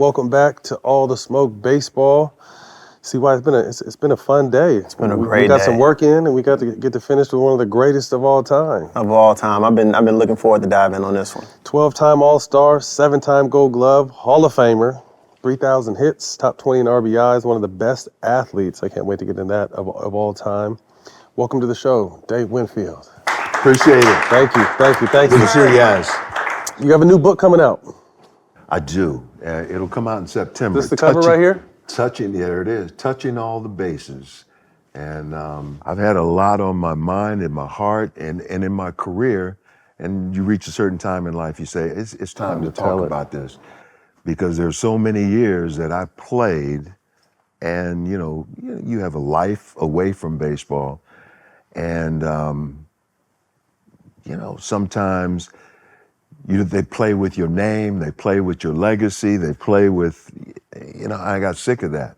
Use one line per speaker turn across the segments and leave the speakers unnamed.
Welcome back to All the Smoke Baseball. See why it's been a fun day.
It's been a
we
great
got
day.
some work in, and we got to get to finish with one of the greatest of all time.
Of all time. I've been looking forward to diving on this one.
12-time All-Star, 7-time Gold Glove, Hall of Famer, 3,000 hits, top 20 in RBIs, one of the best athletes. I can't wait to get into that of all time. Welcome to the show, Dave Winfield.
Appreciate it.
Thank you.
Good to see you guys.
You have a new book coming out.
I do. It'll come out in September.
This the cover right here?
There it is. Touching all the bases. And I've had a lot on my mind, in my heart, and in my career. And you reach a certain time in life, you say, it's time to talk about this. Because there's so many years that I played, and you have a life away from baseball. And sometimes they play with your name, they play with your legacy, they play with, I got sick of that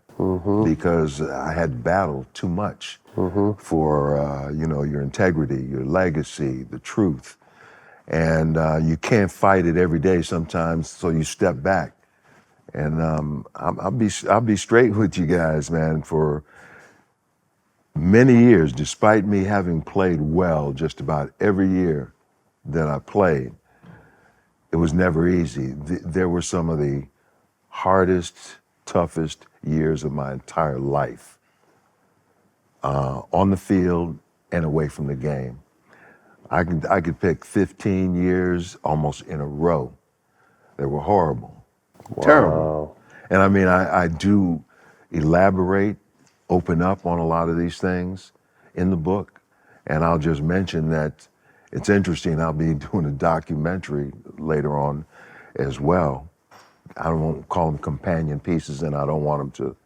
because I had battled too much for, your integrity, your legacy, the truth. And you can't fight it every day sometimes, so you step back. And I'll be straight with you guys, man, for many years, despite me having played well just about every year that I played, it was never easy. There were some of the hardest, toughest years of my entire life, on the field and away from the game. I could pick 15 years almost in a row that were horrible, terrible. And I do elaborate, open up on a lot of these things in the book. And I'll just mention that it's interesting, I'll be doing a documentary later on as well. I won't call them companion pieces, and I don't want them to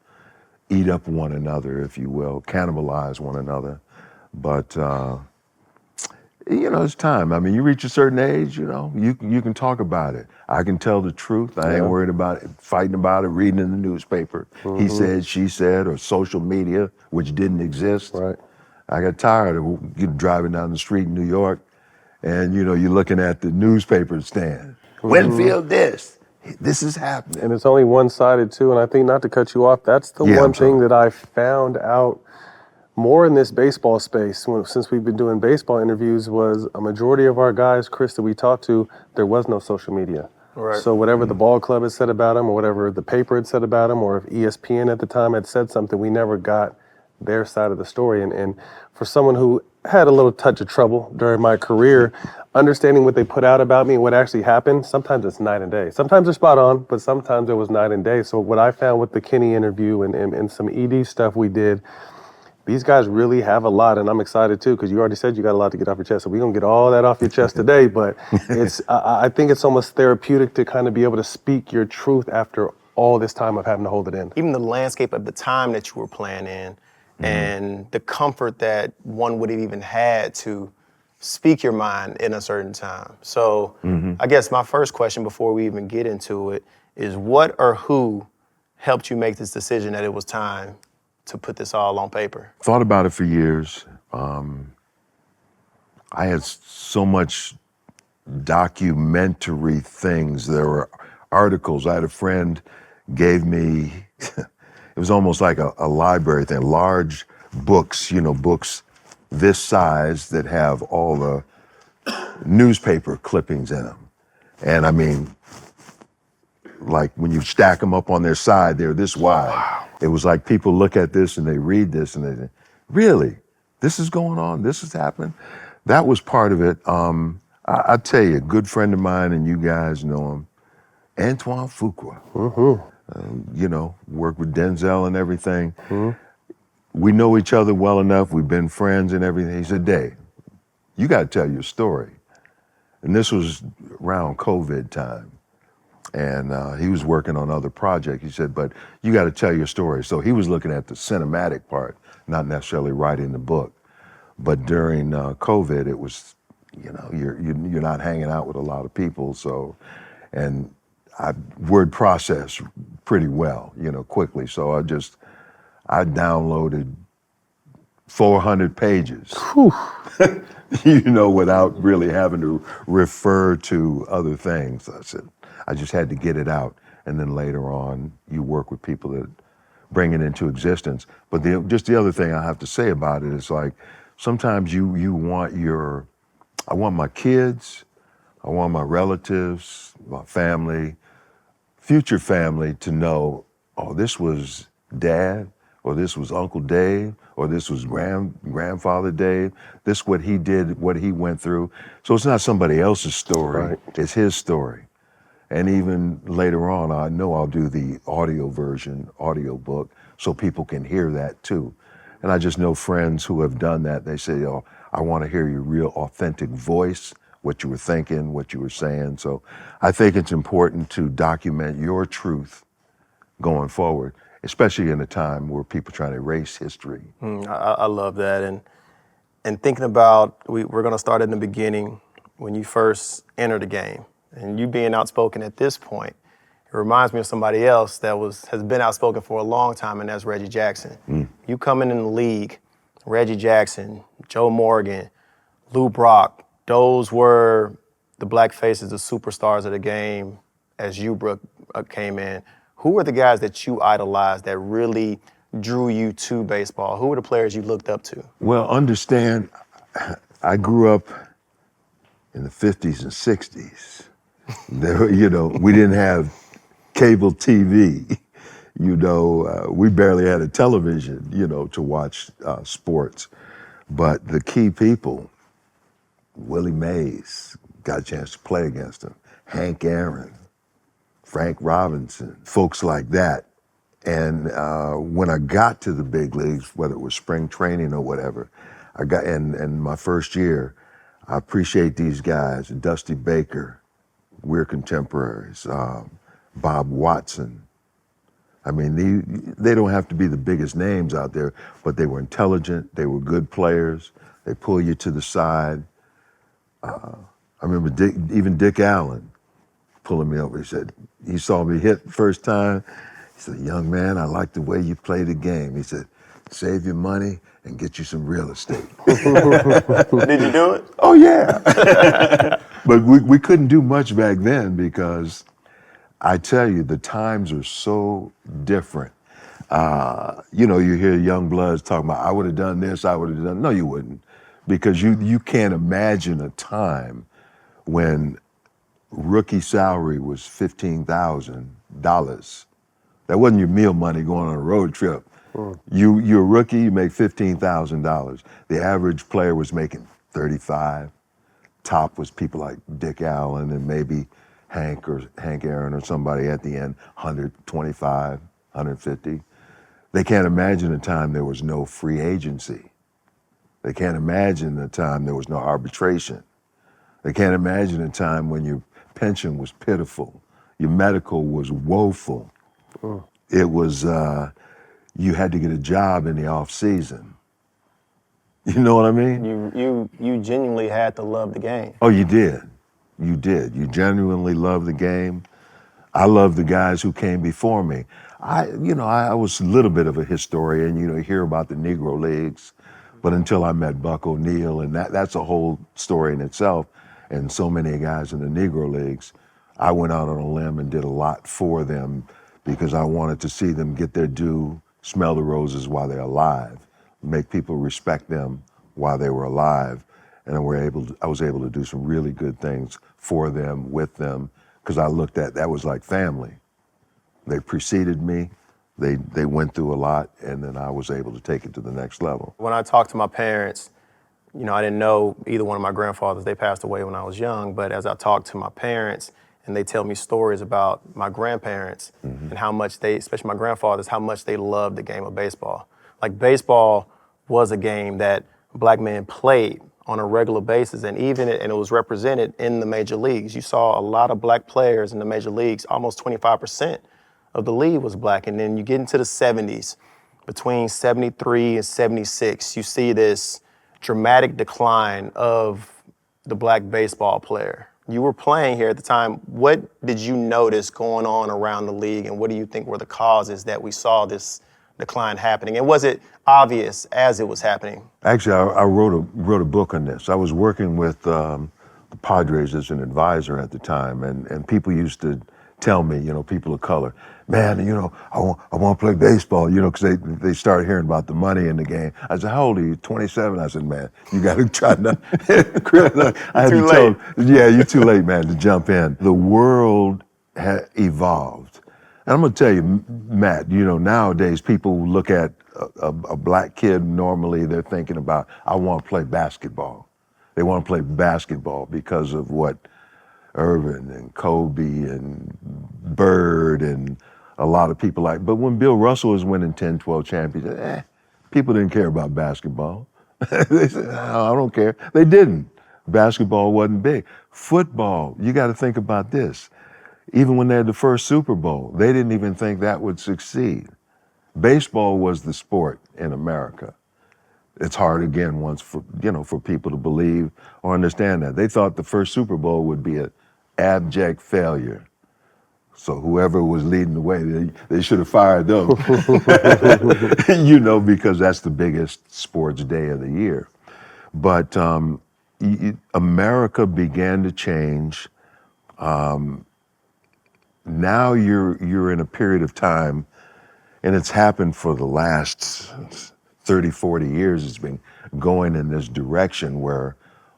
eat up one another, if you will, cannibalize one another. But, it's time. You reach a certain age, you can talk about it. I can tell the truth. I ain't worried about it, fighting about it, reading in the newspaper. He said, she said, or social media, which didn't exist.
Right.
I got tired of driving down the street in New York, and you're looking at the newspaper stand. Winfield this is happening.
And it's only one-sided too, and I think, not to cut you off, that's the one thing that I found out more in this baseball space since we've been doing baseball interviews was a majority of our guys, Chris, that we talked to, there was no social media.
Right.
So whatever the ball club had said about them, or whatever the paper had said about them, or if ESPN at the time had said something, we never got their side of the story. And for someone who had a little touch of trouble during my career, understanding what they put out about me and what actually happened, sometimes it's night and day. Sometimes they're spot on, but sometimes it was night and day. So what I found with the Kenny interview and some ED stuff we did, these guys really have a lot, and I'm excited too, because you already said you got a lot to get off your chest. So we're gonna get all that off your chest today, but I think it's almost therapeutic to kind of be able to speak your truth after all this time of having to hold it in.
Even the landscape of the time that you were playing in, and the comfort that one would have even had to speak your mind in a certain time. So I guess my first question before we even get into it is, what or who helped you make this decision that it was time to put this all on paper?
Thought about it for years. I had so much documentary things. There were articles. I had a friend gave me, it was almost like a library thing, large books, books this size that have all the newspaper clippings in them. And like when you stack them up on their side, they're this wide. Wow. It was like people look at this and they read this and they say, really? This is going on? This is happening? That was part of it. I tell you, a good friend of mine, and you guys know him, Antoine Fuqua. Worked with Denzel and everything. We know each other well enough. We've been friends and everything. He said, Dave, you got to tell your story. And this was around COVID time. And he was working on other projects. He said, but you got to tell your story. So he was looking at the cinematic part, not necessarily writing the book. But during COVID, it was, you're not hanging out with a lot of people. So, and I word process pretty well, quickly. So I downloaded 400 pages, without really having to refer to other things. I said, I just had to get it out. and then later on you work with people that bring it into existence. But just the other thing I have to say about it is like, sometimes you want I want my kids, I want my relatives, my family, future family to know, oh, this was Dad, or this was Uncle Dave, or this was grandfather Dave. This what he did, what he went through. So it's not somebody else's story,
Right.
it's his story. And even later on, I know I'll do the audio version, audio book, so people can hear that too. And I just know friends who have done that. They say, oh, I want to hear your real authentic voice, what you were thinking, what you were saying. So I think it's important to document your truth going forward, especially in a time where people try to erase history.
I love that. And thinking about, we're going to start in the beginning when you first entered the game. And you being outspoken at this point, it reminds me of somebody else that has been outspoken for a long time, and that's Reggie Jackson. You coming in the league, Reggie Jackson, Joe Morgan, Lou Brock, those were the black faces, the superstars of the game as you came in. Who were the guys that you idolized that really drew you to baseball? Who were the players you looked up to?
Well, understand, I grew up in the 50s and 60s. There, we didn't have cable TV. We barely had a television, to watch sports. But the key people, Willie Mays, got a chance to play against him. Hank Aaron, Frank Robinson, folks like that. And when I got to the big leagues, whether it was spring training or whatever, in my first year, I appreciate these guys, Dusty Baker, we're contemporaries, Bob Watson. I mean, they don't have to be the biggest names out there, but they were intelligent, they were good players, they pull you to the side. I remember even Dick Allen pulling me over. He said, he saw me hit the first time. He said, young man, I like the way you play the game. He said, save your money and get you some real estate.
Did you do it?
Oh, yeah. But we couldn't do much back then because I tell you, the times are so different. You hear young bloods talking about, I would have done this, I would have done. No, you wouldn't. Because you can't imagine a time when rookie salary was $15,000. That wasn't your meal money going on a road trip. You're a rookie, you make $15,000. The average player was making 35. Top was people like Dick Allen and maybe Hank Aaron or somebody at the end, 125, 150. They can't imagine a time there was no free agency. They can't imagine a time there was no arbitration. They can't imagine a time when your pension was pitiful, your medical was woeful. It was, you had to get a job in the off season. You know what I mean?
You genuinely had to love the game.
Oh, you did. You did. You genuinely loved the game. I love the guys who came before me. I was a little bit of a historian, hear about the Negro Leagues, but until I met Buck O'Neil, and that's a whole story in itself, and so many guys in the Negro Leagues, I went out on a limb and did a lot for them because I wanted to see them get their due, smell the roses while they're alive, make people respect them while they were alive. And I was able to do some really good things for them, with them, because I looked at that was like family. They preceded me, they went through a lot, and then I was able to take it to the next level.
When I talked to my parents, I didn't know either one of my grandfathers. They passed away when I was young, but as I talked to my parents, and they tell me stories about my grandparents and how much especially my grandfathers, how much they loved the game of baseball. Like, baseball was a game that black men played on a regular basis, and it was represented in the major leagues. You saw a lot of black players in the major leagues. Almost 25% of the league was black. And then you get into the 70s, between 73 and 76, you see this dramatic decline of the black baseball player. You were playing here at the time. What did you notice going on around the league, and what do you think were the causes that we saw this decline happening? And was it obvious as it was happening?
Actually, I wrote a book on this. I was working with the Padres as an advisor at the time, and people used to tell me, people of color, man, I want to play baseball, because they started hearing about the money in the game. I said, how old are you? 27. I said, man, you got to try not. I had to tell him, yeah, you're too late, man, to jump in. The world evolved. And I'm going to tell you, Matt, nowadays people look at a black kid, normally they're thinking about, I want to play basketball. They want to play basketball because of what Irvin and Kobe and Bird and a lot of people like. But when Bill Russell was winning 10, 12 championships, people didn't care about basketball. They said, no, I don't care. They didn't. Basketball wasn't big. Football, you got to think about this. Even when they had the first Super Bowl, they didn't even think that would succeed. Baseball was the sport in America. It's hard again once for people to believe or understand that. They thought the first Super Bowl would be an abject failure. So whoever was leading the way, they should have fired them. Because that's the biggest sports day of the year. But America began to change. Now you're in a period of time, and it's happened for the last 30, 40 years. It's been going in this direction where,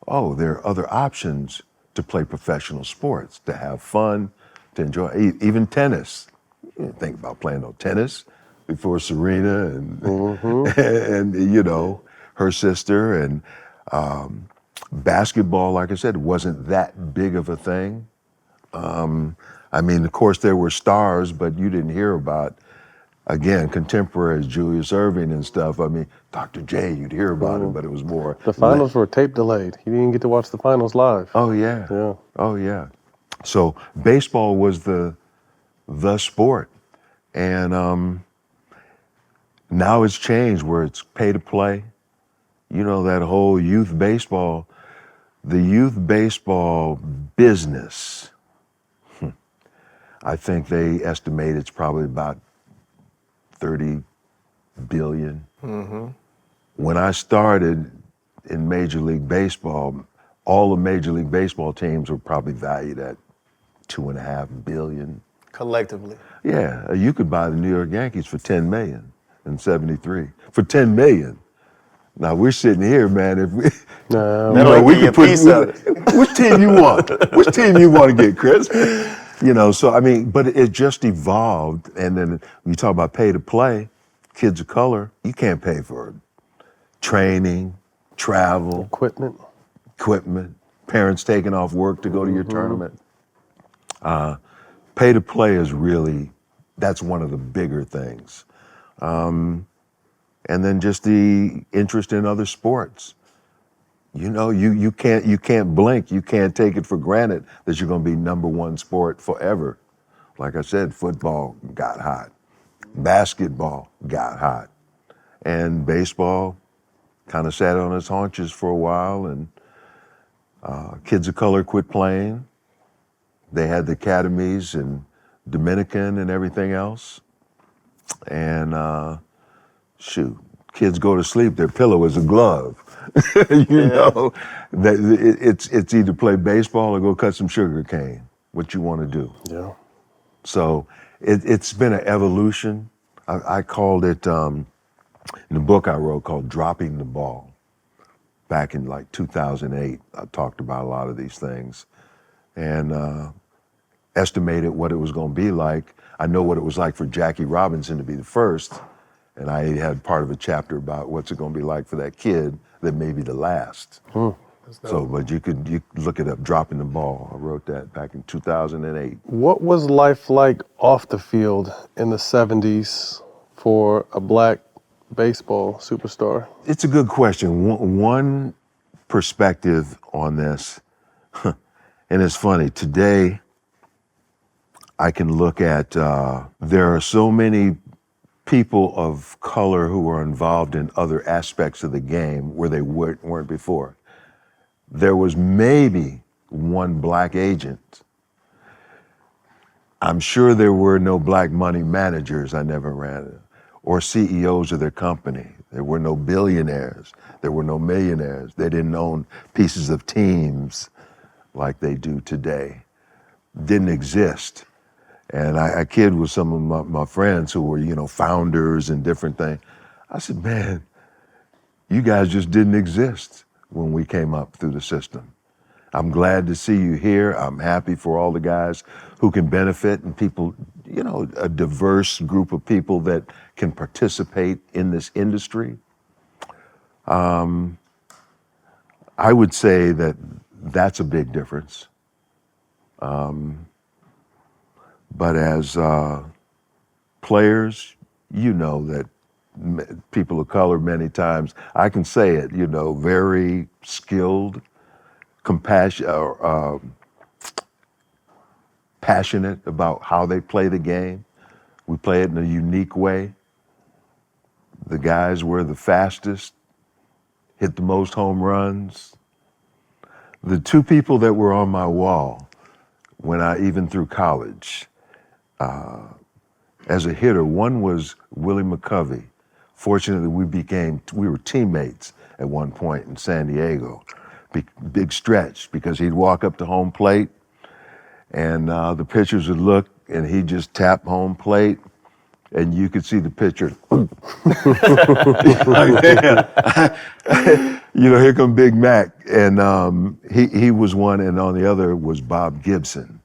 there are other options to play professional sports, to have fun, to enjoy, even tennis. You didn't think about playing no tennis before Serena and, and her sister. And basketball, like I said, wasn't that big of a thing. Of course, there were stars, but you didn't hear about, again, contemporaries, Julius Erving and stuff. Dr. J, you'd hear about it, but it was more.
The finals were tape delayed. You didn't get to watch the finals live.
Oh, yeah.
Yeah.
Oh, yeah. So baseball was the sport. And now it's changed where it's pay to play. That whole youth baseball, the youth baseball business, I think they estimate it's probably about 30 billion. Mm-hmm. When I started in Major League Baseball, all the Major League Baseball teams were probably valued at 2.5 billion.
Collectively.
Yeah, you could buy the New York Yankees for 10 million in '73. For 10 million. Now we're sitting here, man. If we, we could put which team you want? Which team you want to get, Chris? But it just evolved. And then when you talk about pay to play, kids of color, you can't pay for training, travel,
Equipment,
parents taking off work to go to your tournament. Pay to play is really, that's one of the bigger things. And then just the interest in other sports. You can't blink. You can't take it for granted that you're going to be number one sport forever. Like I said, football got hot. Basketball got hot. And baseball kind of sat on its haunches for a while, and kids of color quit playing. They had the academies in Dominican and everything else. And kids go to sleep, their pillow is a glove. It's either play baseball or go cut some sugar cane, what you want to do.
Yeah.
So it's been an evolution. I called it, in the book I wrote called Dropping the Ball. Back in like 2008, I talked about a lot of these things and estimated what it was going to be like. I know what it was like for Jackie Robinson to be the first. And I had part of a chapter about what's it going to be like for that kid that may be the last. So, but you could look it up, Dropping the Ball. I wrote that back in 2008.
What was life like off the field in the 70s for a black baseball superstar?
It's a good question. One perspective on this, and it's funny, today I can look at, there are so many people of color who are involved in other aspects of the game where they weren't before. There was maybe one black agent. I'm sure there were no black money managers, I never ran it, or CEOs of their company. There were no billionaires. There were no millionaires. They didn't own pieces of teams like they do today. Didn't exist. And I kid with some of my friends who were, founders and different things. I said, man, you guys just didn't exist when we came up through the system. I'm glad to see you here. I'm happy for all the guys who can benefit and people, a diverse group of people that can participate in this industry. I would say that that's a big difference. But as players, that people of color many times, I can say it, very skilled, passionate about how they play the game. We play it in a unique way. The guys were the fastest, hit the most home runs. The two people that were on my wall even through college, as a hitter, one was Willie McCovey. Fortunately, we were teammates at one point in San Diego. Big stretch, because he'd walk up to home plate and the pitchers would look and he'd just tap home plate and you could see the pitcher. Here come Big Mac. And he was one, and on the other was Bob Gibson.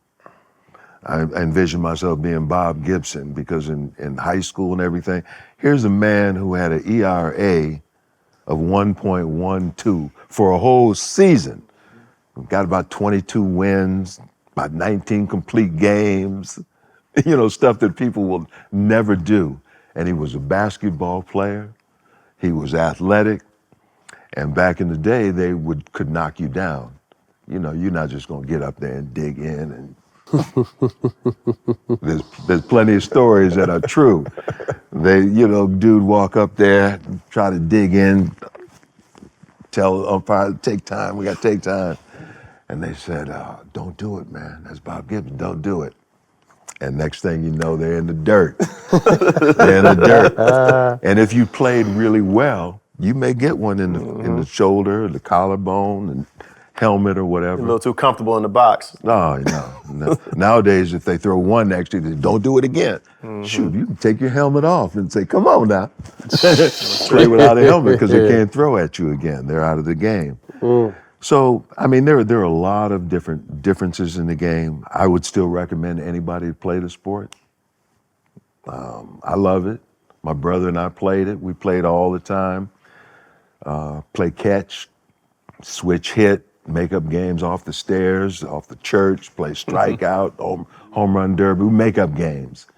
I envisioned myself being Bob Gibson because in high school and everything, here's a man who had an ERA of 1.12 for a whole season. Got about 22 wins, about 19 complete games, stuff that people will never do. And he was a basketball player. He was athletic. And back in the day, they could knock you down. You're not just gonna get up there and dig in and there's plenty of stories that are true. Dude walk up there, try to dig in, tell umpire, take time, we gotta take time. And they said, don't do it, man. That's Bob Gibson, don't do it. And next thing you know, they're in the dirt. They're in the dirt. And if you played really well, you may get one in the shoulder, the collarbone, and helmet or whatever.
A little too comfortable in the box.
No. Nowadays, if they throw one next to you, don't do it again. Shoot, you can take your helmet off and say, come on now. Play without a helmet because they can't throw at you again. They're out of the game. So, there are a lot of differences in the game. I would still recommend anybody to play the sport. I love it. My brother and I played it. We played all the time. Play catch, switch hit, make up games off the stairs, off the church, play strikeout, home run derby. We make up games.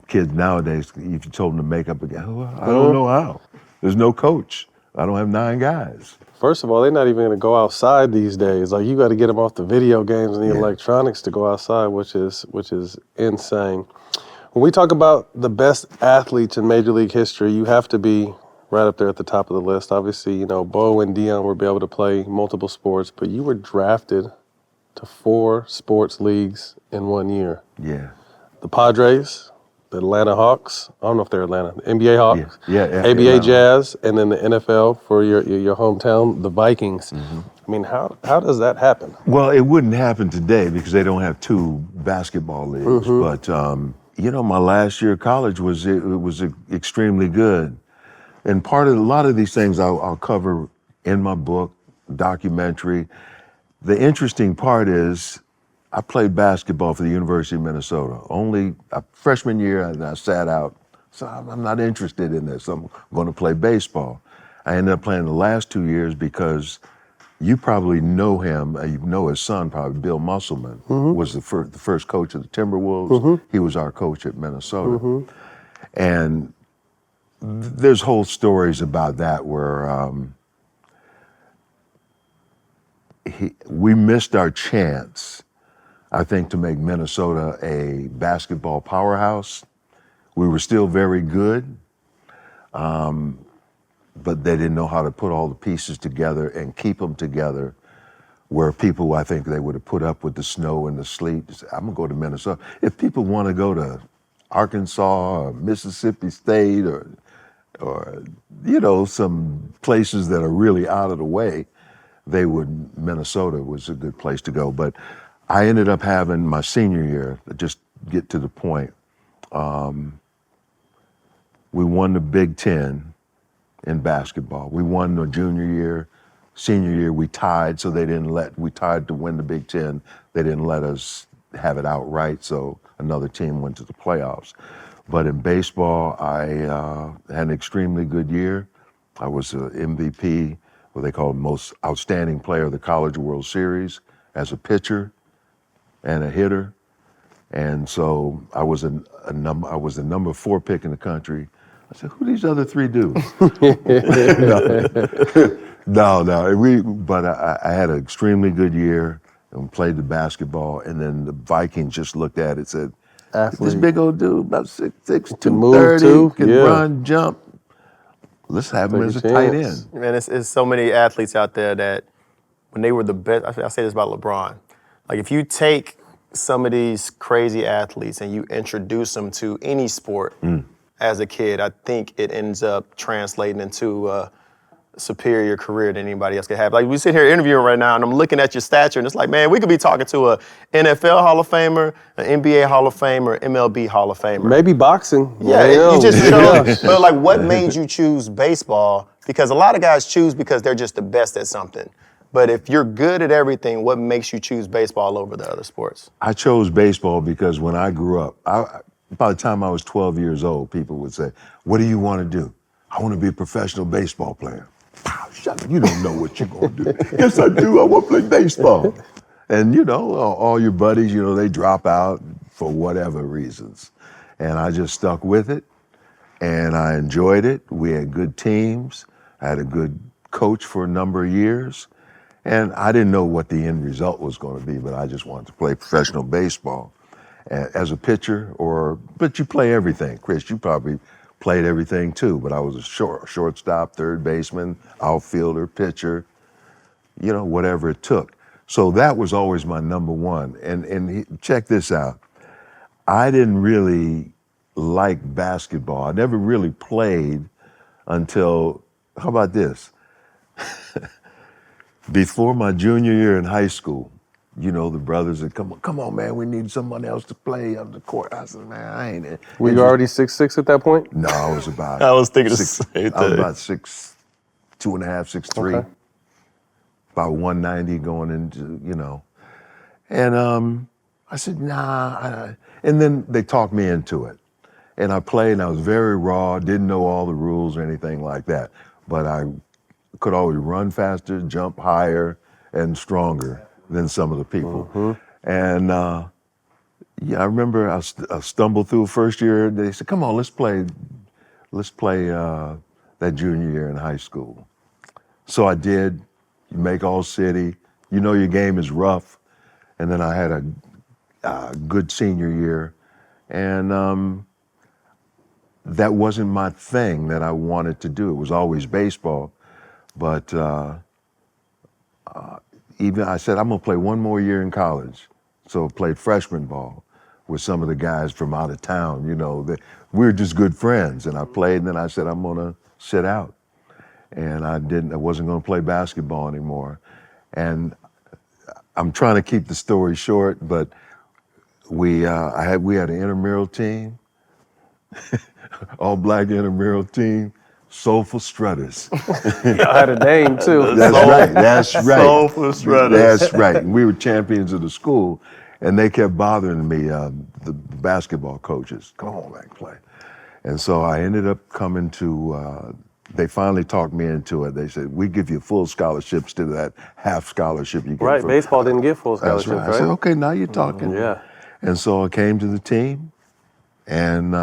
Kids nowadays, if you told them to make up a game, I don't know how. There's no coach. I don't have 9 guys.
First of all, they're not even going to go outside these days. Like, you got to get them off the video games and the electronics to go outside, which is insane. When we talk about the best athletes in Major League history, you have to be right up there at the top of the list. Obviously, Bo and Dion were able to play multiple sports, but you were drafted to 4 sports leagues in 1 year.
Yeah.
The Padres, the Atlanta Hawks, I don't know if they're Atlanta, the NBA Hawks,
yeah,
ABA
Atlanta.
Jazz, and then the NFL for your hometown, the Vikings. How does that happen?
Well, it wouldn't happen today because they don't have 2 basketball leagues. But my last year of college was extremely good. And a lot of these things I'll cover in my book, documentary. The interesting part is I played basketball for the University of Minnesota. Only a freshman year, and I sat out. So I'm not interested in this. I'm going to play baseball. I ended up playing the last 2 years because you probably know him. You know his son, probably Bill Musselman, was the first coach of the Timberwolves. He was our coach at Minnesota. And there's whole stories about that where we missed our chance, I think, to make Minnesota a basketball powerhouse. We were still very good, but they didn't know how to put all the pieces together and keep them together where people, I think they would have put up with the snow and the sleet. I'm gonna go to Minnesota. If people want to go to Arkansas or Mississippi State or some places that are really out of the way, Minnesota was a good place to go. But I ended up having my senior year, just get to the point. We won the Big Ten in basketball. We won the junior year. Senior year, we tied, so we tied to win the Big Ten. They didn't let us have it outright, so another team went to the playoffs. But in baseball, I had an extremely good year. I was an MVP, what they call most outstanding player of the College World Series, as a pitcher and a hitter. And so I was the number 4 pick in the country. I said, who these other 3 dudes? But I had an extremely good year and played the basketball. And then the Vikings just looked at it and said, this big old dude, about 6'6", 230, can run, jump. Let's have him as a tight end.
Man, it's so many athletes out there that when they were the best, I say this about LeBron, like if you take some of these crazy athletes and you introduce them to any sport as a kid, I think it ends up translating into a superior career than anybody else could have. Like we sit here interviewing right now and I'm looking at your stature and it's like, man, we could be talking to a NFL Hall of Famer, an NBA Hall of Famer, MLB Hall of Famer.
Maybe boxing.
Yeah, you just showed, but like what made you choose baseball? Because a lot of guys choose because they're just the best at something. But if you're good at everything, what makes you choose baseball over the other sports?
I chose baseball because when I grew up, by the time I was 12 years old, people would say, what do you want to do? I want to be a professional baseball player. Shut up, you don't know what you're going to do. Yes, I do. I want to play baseball. And, all your buddies, they drop out for whatever reasons. And I just stuck with it, and I enjoyed it. We had good teams. I had a good coach for a number of years. And I didn't know what the end result was going to be, but I just wanted to play professional baseball as a pitcher, but you play everything. Chris, you probably played everything too, but I was a shortstop, third baseman, outfielder, pitcher, whatever it took. So that was always my number one. And check this out. I didn't really like basketball. I never really played until, how about this? Before my junior year in high school, the brothers said, come on, man, we need someone else to play on the court. I said, man, I ain't it.
Were you already 6'6" at that point?
No, I was about
I was thinking the same thing.
I was about 6'2.5", 6'3",
Okay.
about 190 going into, And I said, nah. And then they talked me into it. And I played, and I was very raw, didn't know all the rules or anything like that. But I could always run faster, jump higher, and stronger than some of the people. And I remember I stumbled through first year. They said, come on, let's play that junior year in high school. So I did. You make all city. Your game is rough. And then I had a good senior year. And that wasn't my thing that I wanted to do. It was always baseball. But even I said, I'm going to play one more year in college. So I played freshman ball with some of the guys from out of town. We were just good friends. And I played, and then I said, I'm going to sit out. And I wasn't going to play basketball anymore. And I'm trying to keep the story short, but we had an intramural team, all black intramural team. Soulful Strutters.
I had a name too.
That's right.
Soulful Strutters.
That's right. And we were champions of the school, and they kept bothering me, the basketball coaches. Come on, man, play. And so I ended up coming to, they finally talked me into it. They said, we give you full scholarships to that half scholarship you get.
Right, baseball didn't get full
That's
scholarships,
right. I said, okay, now you're talking.
Yeah.
And so I came to the team, and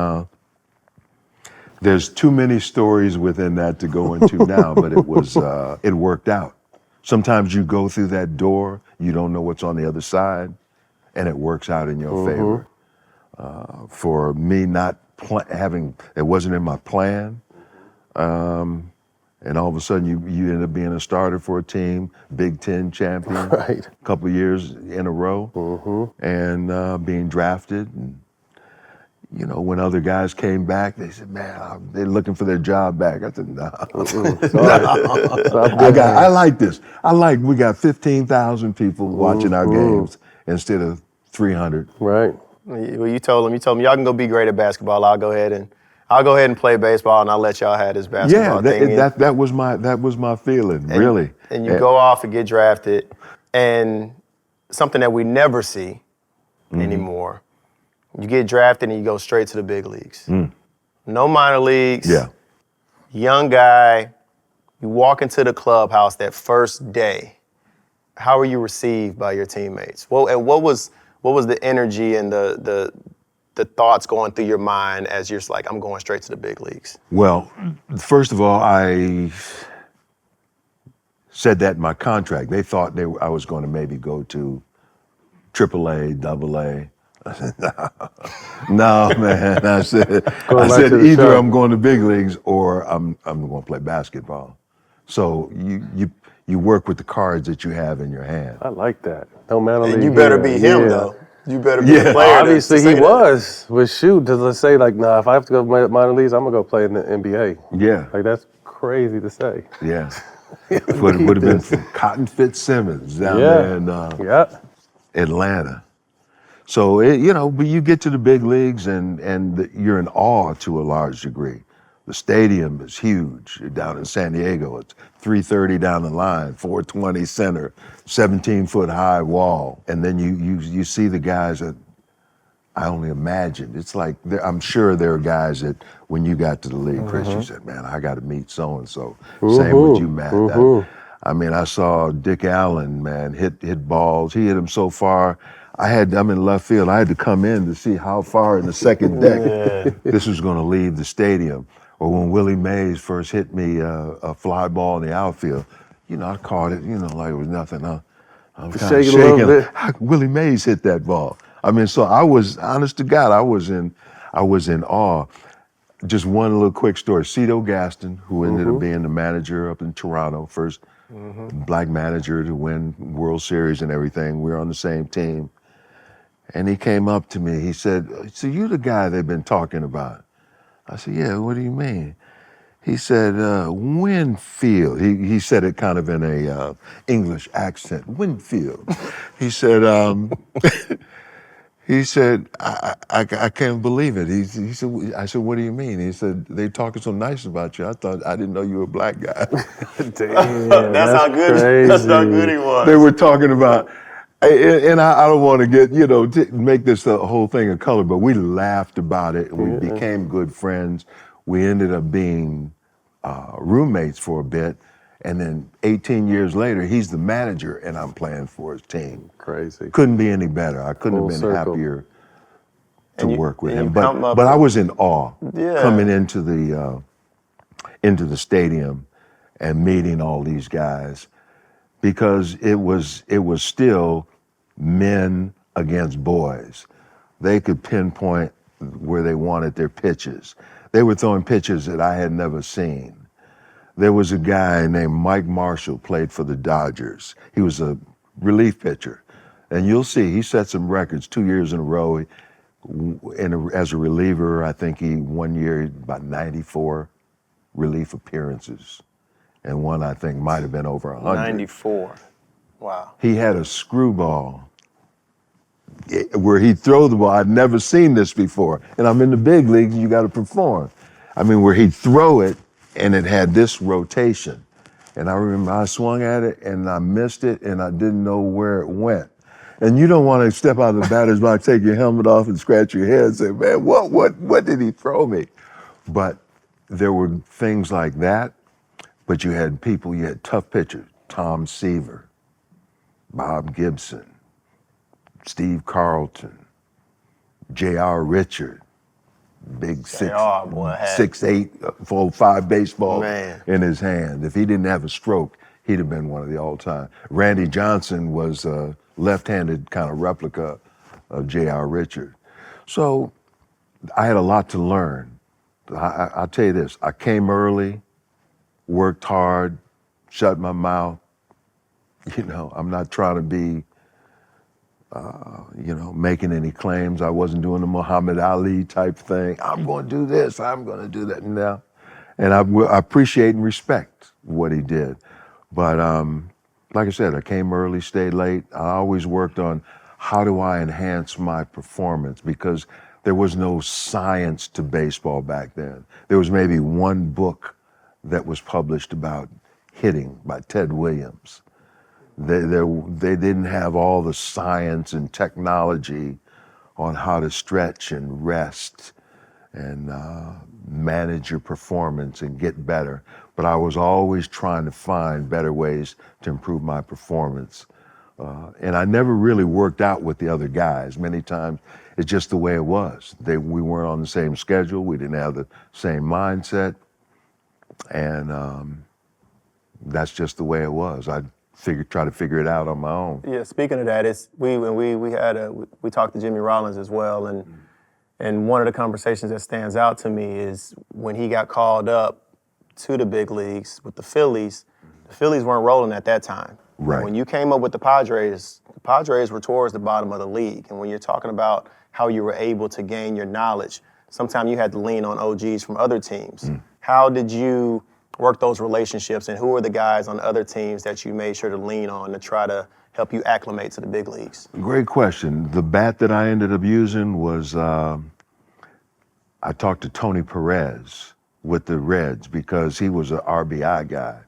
there's too many stories within that to go into now, but it worked out. Sometimes you go through that door, you don't know what's on the other side, and it works out in your favor. For me not it wasn't in my plan, and all of a sudden you end up being a starter for a team, Big Ten champion,
Right.
a couple of years in a row, and being drafted. And, when other guys came back, they said, man, they're looking for their job back. I said, no. I like this. We got 15,000 people watching our games instead of 300.
Right.
Well, you told him y'all can go be great at basketball. I'll go ahead and play baseball, and I'll let y'all have this basketball thing.
That was my feeling, really.
And you go off and get drafted, and something that we never see anymore. You get drafted and you go straight to the big leagues. No minor leagues.
Yeah.
Young guy. You walk into the clubhouse that first day. How were you received by your teammates? And what was the energy and the thoughts going through your mind as you're just like, I'm going straight to the big leagues?
Well, first of all, I said that in my contract. They thought I was going to maybe go to AAA, AA. I said, no, man. I said either I'm going to big leagues or I'm going to play basketball. So you work with the cards that you have in your hand.
I like that. No matter.
And you better be him, though. You better be a player.
Obviously, he was. But shoot, does let's say like, nah, if I have to go to minor leagues, I'm gonna go play in the NBA.
Yeah.
Like that's crazy to say.
Yeah. would have been for Cotton Fitzsimmons down there in Atlanta. So but you get to the big leagues and you're in awe to a large degree. The stadium is huge down in San Diego. It's 330 down the line, 420 center, 17-foot high wall. And then you see the guys that I only imagined. It's like, I'm sure there are guys that when you got to the league, Chris, you said, man, I got to meet so-and-so. Same with you, Matt. I saw Dick Allen, man, hit balls. He hit them so far. I'm in left field. I had to come in to see how far in the second deck this was going to leave the stadium. Or when Willie Mays first hit me a fly ball in the outfield, I caught it, like it was nothing. I was kind of shaking. Willie Mays hit that ball. So I was, honest to God, I was in awe. Just one little quick story. Cito Gaston, who ended up being the manager up in Toronto, first black manager to win World Series and everything. We were on the same team. And he came up to me. He said, so you're the guy they've been talking about? I said, yeah, what do you mean? He said, Winfield. He said it kind of in a English accent, Winfield. He said, I can't believe it. He said, I said, what do you mean? He said, they talking so nice about you. I didn't know you were a black guy.
Damn,
that's how good he was.
They were talking about, and I don't want to get, make this a whole thing of color, but we laughed about it and we became good friends. We ended up being roommates for a bit. And then 18 years later, he's the manager and I'm playing for his team.
Crazy.
Couldn't be any better. I couldn't have been happier to work with him. But I was in awe coming into the stadium and meeting all these guys, because it was still men against boys. They could pinpoint where they wanted their pitches. They were throwing pitches that I had never seen. There was a guy named Mike Marshall, played for the Dodgers. He was a relief pitcher. And you'll see, he set some records 2 years in a row. As a reliever, I think he one year about 94 relief appearances. And one I think might have been over 100.
94. Wow.
He had a screwball where he'd throw the ball. I'd never seen this before. And I'm in the big leagues, you got to perform. Where he'd throw it and it had this rotation. And I remember I swung at it and I missed it and I didn't know where it went. And you don't want to step out of the batter's box, take your helmet off and scratch your head and say, man, what did he throw me? But there were things like that. But you had tough pitchers, Tom Seaver, Bob Gibson, Steve Carlton, J.R. Richard, big 6'8", 4'5" baseball in his hand. If he didn't have a stroke, he'd have been one of the all-time. Randy Johnson was a left-handed kind of replica of J.R. Richard. So I had a lot to learn. I'll tell you this, I came early, worked hard, shut my mouth. I'm not trying to be, making any claims. I wasn't doing the Muhammad Ali type thing. I'm going to do this, I'm going to do that now. And I appreciate and respect what he did. But like I said, I came early, stayed late. I always worked on how do I enhance my performance? Because there was no science to baseball back then. There was maybe one book that was published about hitting by Ted Williams. They didn't have all the science and technology on how to stretch and rest and manage your performance and get better. But I was always trying to find better ways to improve my performance. And I never really worked out with the other guys. Many times it's just the way it was. We weren't on the same schedule. We didn't have the same mindset. And that's just the way it was. I try to figure it out on my own.
Yeah, speaking of that, we talked to Jimmy Rollins as well, and one of the conversations that stands out to me is when he got called up to the big leagues with the Phillies weren't rolling at that time.
Right.
And when you came up with the Padres were towards the bottom of the league. And when you're talking about how you were able to gain your knowledge, sometimes you had to lean on OGs from other teams. How did you work those relationships, and who are the guys on other teams that you made sure to lean on to try to help you acclimate to the big leagues?
Great question. The bat that I ended up using was, I talked to Tony Perez with the Reds because he was an RBI guy.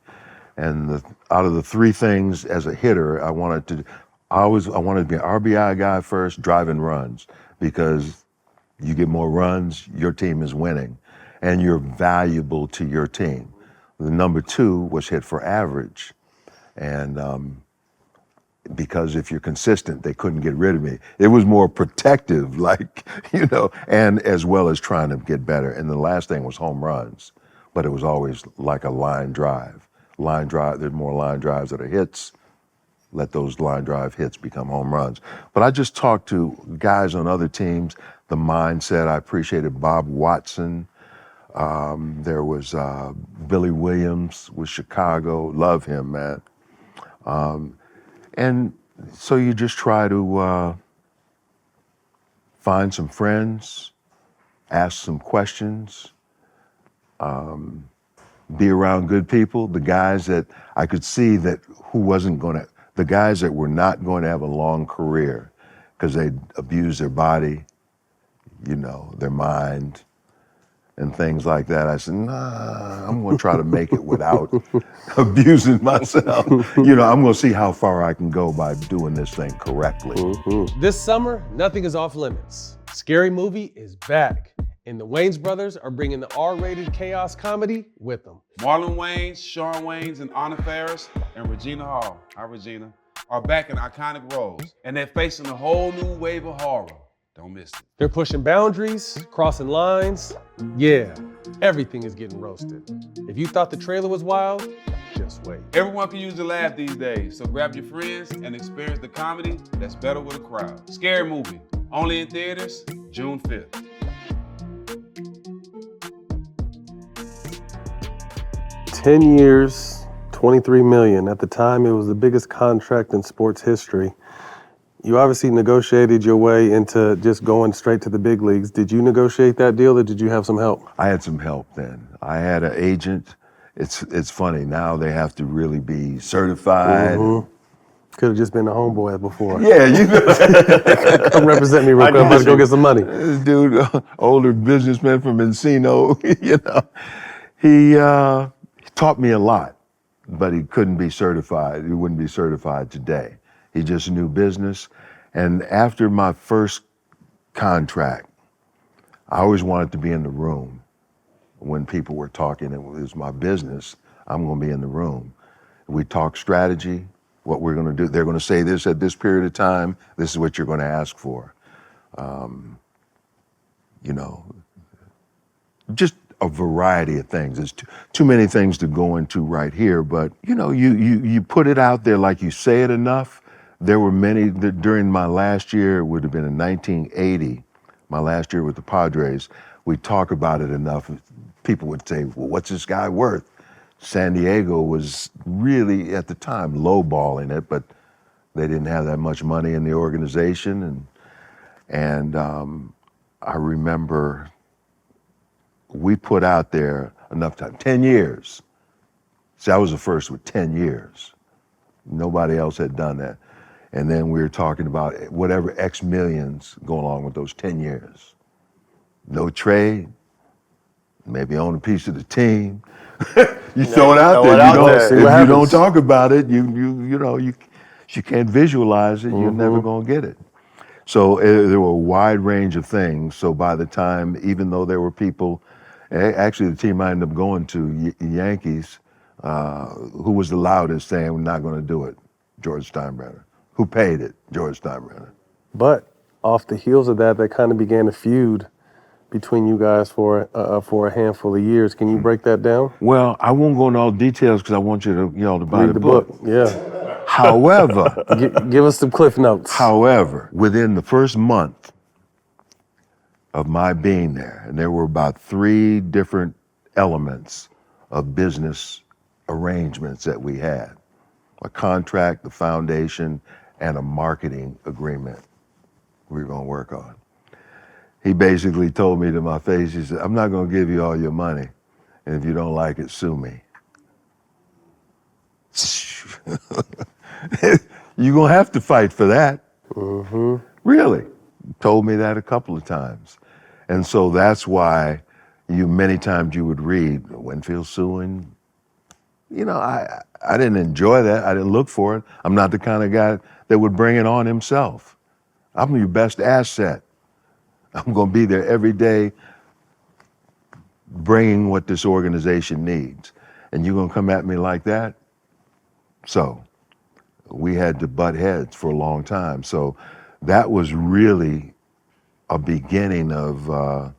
And out of the three things as a hitter, I wanted to be an RBI guy first, driving runs, because you get more runs, your team is winning, and you're valuable to your team. The number two was hit for average. And because if you're consistent, they couldn't get rid of me. It was more protective, and as well as trying to get better. And the last thing was home runs, but it was always like a line drive. There's more line drives that are hits. Let those line drive hits become home runs. But I just talked to guys on other teams, the mindset. I appreciated Bob Watson. There was Billy Williams with Chicago. Love him, man. And so you just try to find some friends, ask some questions, be around good people, the guys that I could see the guys that were not going to have a long career because they abused their body, their mind, and things like that. I said, nah, I'm going to try to make it without abusing myself. I'm going to see how far I can go by doing this thing correctly.
This summer, nothing is off limits. Scary Movie is back, and the Wayans brothers are bringing the R-rated chaos comedy with them.
Marlon Wayans, Shawn Wayans, and Anna Faris, and Regina Hall, hi Regina, are back in iconic roles, and they're facing a whole new wave of horror. Don't miss it.
They're pushing boundaries, crossing lines. Yeah, everything is getting roasted. If you thought the trailer was wild, just wait.
Everyone can use a laugh these days, so grab your friends and experience the comedy that's better with a crowd. Scary Movie, only in theaters, June 5th.
10 years, $23 million. At the time, it was the biggest contract in sports history. You obviously negotiated your way into just going straight to the big leagues. Did you negotiate that deal, or did you have some help?
I had some help then. I had an agent. It's funny, now they have to really be certified.
Could have just been a homeboy before.
Yeah,
Come represent me real quick. I'm about to go get some money.
This dude, older businessman from Encino, he taught me a lot, but he couldn't be certified. He wouldn't be certified today. He just knew business. And after my first contract, I always wanted to be in the room when people were talking. It was my business. I'm going to be in the room. We talk strategy, what we're going to do. They're going to say this at this period of time. This is what you're going to ask for. Just a variety of things. There's too many things to go into right here, but you put it out there like you say it enough. There were many during my last year, it would have been in 1980, my last year with the Padres, we talk about it enough. People would say, well, what's this guy worth? San Diego was really, at the time, lowballing it, but they didn't have that much money in the organization. And I remember we put out there enough time, 10 years. See, I was the first with 10 years. Nobody else had done that. And then we were talking about whatever X millions go along with those 10 years. No trade, maybe own a piece of the team. You throw it out
throw
there.
it out
You don't,
there.
See
if
what
you don't
happens.
talk about it, you can't visualize it. You're never gonna get it. So there were a wide range of things. So by the time, even though there were people, actually the team I ended up going to, Yankees, who was the loudest saying we're not going to do it? George Steinbrenner. Who paid it? George Steinbrenner.
But off the heels of that, kind of began a feud between you guys for a handful of years. Can you break that down?
Well, I won't go into all details because I want y'all to buy
Read
the
the
book.
book. Yeah.
However,
Give us some cliff notes.
within the first month of my being there, and there were about 3 different elements of business arrangements that we had: a contract, the foundation, and a marketing agreement we were going to work on. He basically told me to my face, he said, I'm not going to give you all your money, and if you don't like it, sue me. You're going to have to fight for that. Really. Told me that a couple of times. And so that's why many times you would read Winfield suing. I didn't enjoy that. I didn't look for it. I'm not the kind of guy that would bring it on himself. I'm your best asset. I'm going to be there every day bringing what this organization needs. And you're going to come at me like that? So we had to butt heads for a long time. So that was really a beginning of, I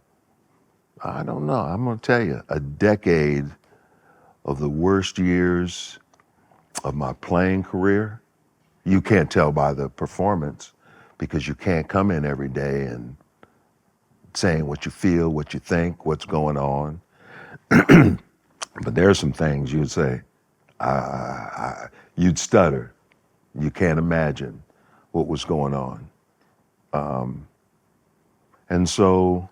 don't know, I'm going to tell you, a decade of the worst years of my playing career. You can't tell by the performance because you can't come in every day and saying what you feel, what you think, what's going on. But there are some things you'd say, you'd stutter. You can't imagine what was going on. And so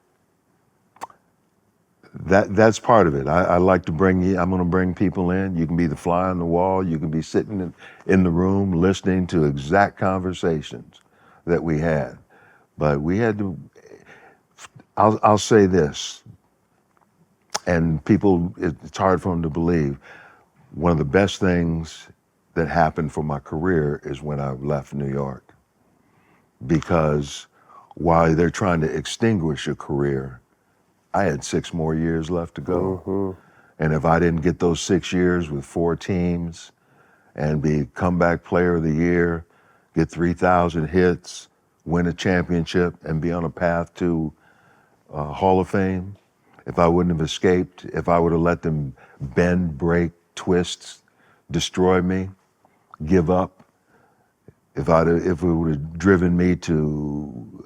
that's part of it. I like to bring you, I'm going to bring people in. You can be the fly on the wall. You can be sitting in the room listening to exact conversations that we had. But we had to, I'll say this, and people, it's hard for them to believe. One of the best things that happened for my career is when I left New York. Because while they're trying to extinguish a career, I had 6 more years left to go. And if I didn't get those 6 years with 4 teams and be comeback player of the year, get 3,000 hits, win a championship, and be on a path to Hall of Fame, if I wouldn't have escaped, if I would have let them bend, break, twist, destroy me, give up, if it would have driven me to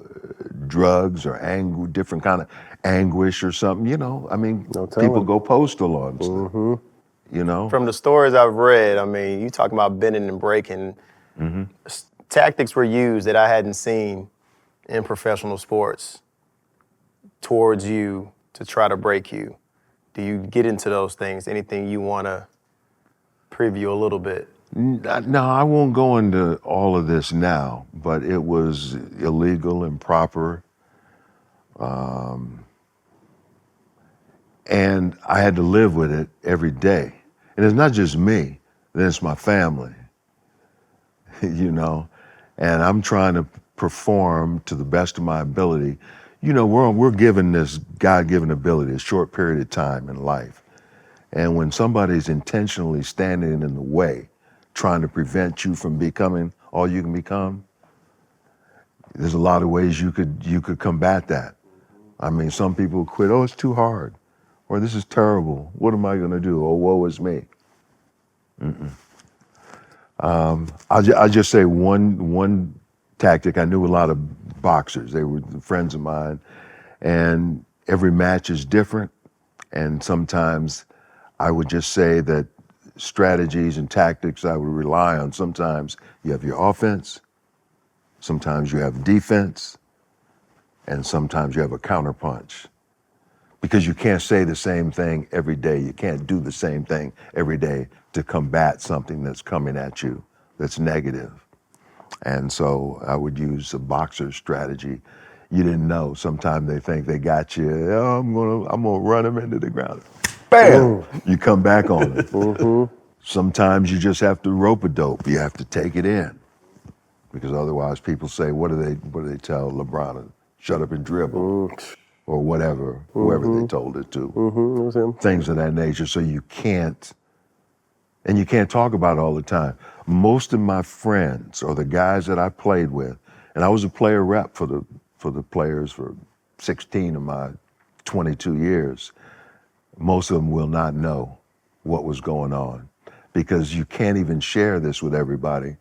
drugs or different kind of anguish or something,
No
people
telling.
go postal on stuff,
From the stories I've read, you talking about bending and breaking. Tactics were used that I hadn't seen in professional sports towards you to try to break you. Do you get into those things? Anything you want to preview a little bit?
No, I won't go into all of this now, but it was illegal, improper, and I had to live with it every day. And it's not just me, then it's my family, and I'm trying to perform to the best of my ability. We're given this God-given ability, a short period of time in life. And when somebody's intentionally standing in the way, trying to prevent you from becoming all you can become, there's a lot of ways you could combat that. Some people quit, oh, it's too hard, or this is terrible. What am I gonna do? Oh, woe is me. I'll just say one tactic. I knew a lot of boxers. They were friends of mine, and every match is different. And sometimes I would just say that strategies and tactics I would rely on. Sometimes you have your offense, sometimes you have defense, and sometimes you have a counterpunch. Because you can't say the same thing every day. You can't do the same thing every day to combat something that's coming at you that's negative. And so I would use a boxer's strategy. You didn't know. Sometimes they think they got you. Oh, I'm gonna run him into the ground. Bam! You come back on it. Sometimes you just have to rope-a-dope. You have to take it in, because otherwise people say, what do they tell LeBron? Shut up and dribble, or whatever, whoever they told it to.
It was him.
Things of that nature. So you can't talk about it all the time. Most of my friends, or the guys that I played with, and I was a player rep for the players for 16 of my 22 years, most of them will not know what was going on, because you can't even share this with everybody.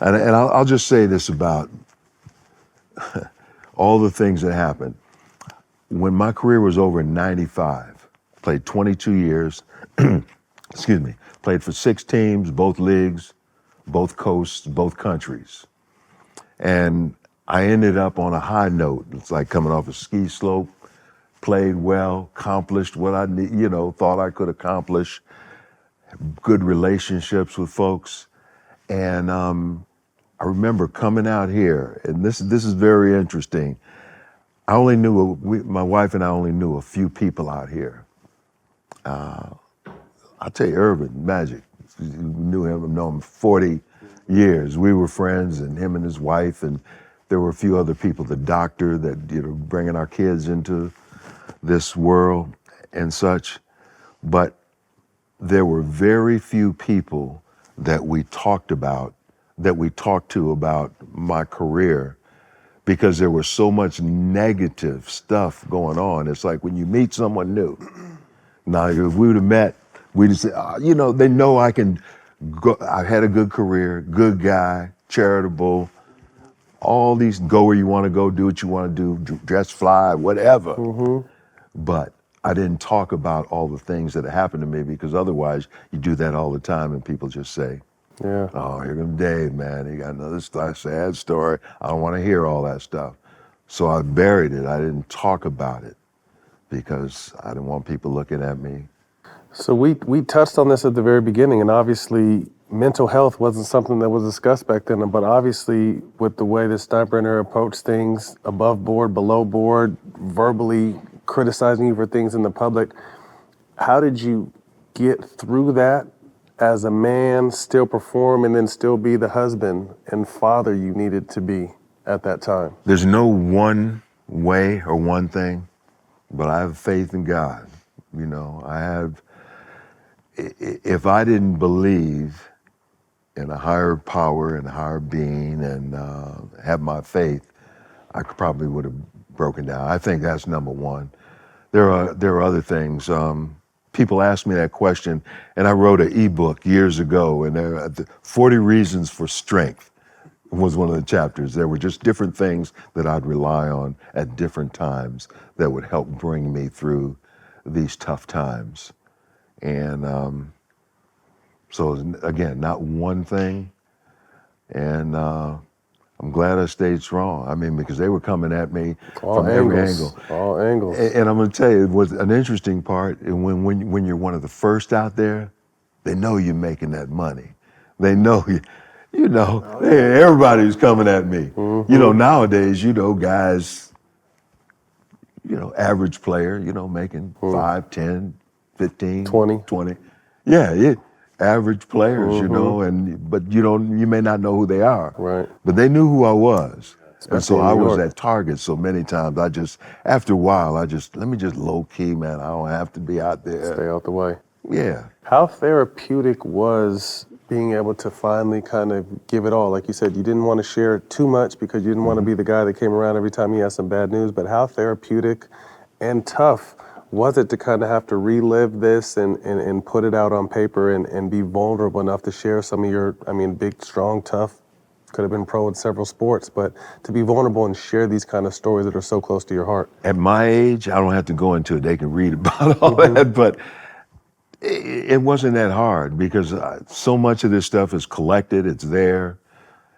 And I'll just say this about all the things that happened. When my career was over in '95, played 22 years, excuse me, played for 6 teams, both leagues, both coasts, both countries. And I ended up on a high note. It's like coming off a ski slope, played well, accomplished what I thought I could accomplish, good relationships with folks. And I remember coming out here, and this is very interesting. I only knew, my wife and I only knew a few people out here. I'll tell you, Urban Magic, knew him, I've known him 40 years. We were friends, and him and his wife, and there were a few other people, the doctor that, bringing our kids into this world and such. But there were very few people that we talked to about my career, because there was so much negative stuff going on. It's like when you meet someone new. Now, if we would have met, we'd say, they know I can go, I had a good career, good guy, charitable, all these, go where you want to go, do what you want to do, dress fly, whatever. But I didn't talk about all the things that happened to me, because otherwise you do that all the time and people just say,
Yeah.
oh, here comes Dave, man. He got another sad story. I don't want to hear all that stuff. So I buried it. I didn't talk about it because I didn't want people looking at me.
So we touched on this at the very beginning, and obviously mental health wasn't something that was discussed back then, but obviously with the way that Steinbrenner approached things, above board, below board, verbally criticizing you for things in the public, how did you get through that as a man, still perform, and then still be the husband and father you needed to be at that time?
There's no one way or one thing, but I have faith in God. If I didn't believe in a higher power and a higher being and have my faith, I probably would have broken down. I think that's number one. There are other things. People ask me that question, and I wrote an ebook years ago, and there are 40 Reasons for Strength was one of the chapters. There were just different things that I'd rely on at different times that would help bring me through these tough times. And so again, not one thing. And I'm glad I stayed strong. I mean, because they were coming at me from every angle.
All angles.
And I'm going to tell you, it was an interesting part. When you're one of the first out there, they know you're making that money. They know you. Hey, everybody's coming at me. Nowadays, guys, average player, making 5, 10, 15, 20. Yeah, average players, but you may not know who they are.
Right.
But they knew who I was.
Especially
and so
in
I
New
was
York.
at Target so many times, after a while, let me just low key, man. I don't have to be out there.
Stay out the way.
Yeah.
How therapeutic was being able to finally kind of give it all? Like you said, you didn't want to share too much because you didn't want to be the guy that came around every time you had some bad news, but how therapeutic and tough was it to kind of have to relive this and put it out on paper and be vulnerable enough to share some of your, big, strong, tough, could have been pro in several sports, but to be vulnerable and share these kind of stories that are so close to your heart?
At my age, I don't have to go into it. They can read about all that, but it wasn't that hard because so much of this stuff is collected, it's there.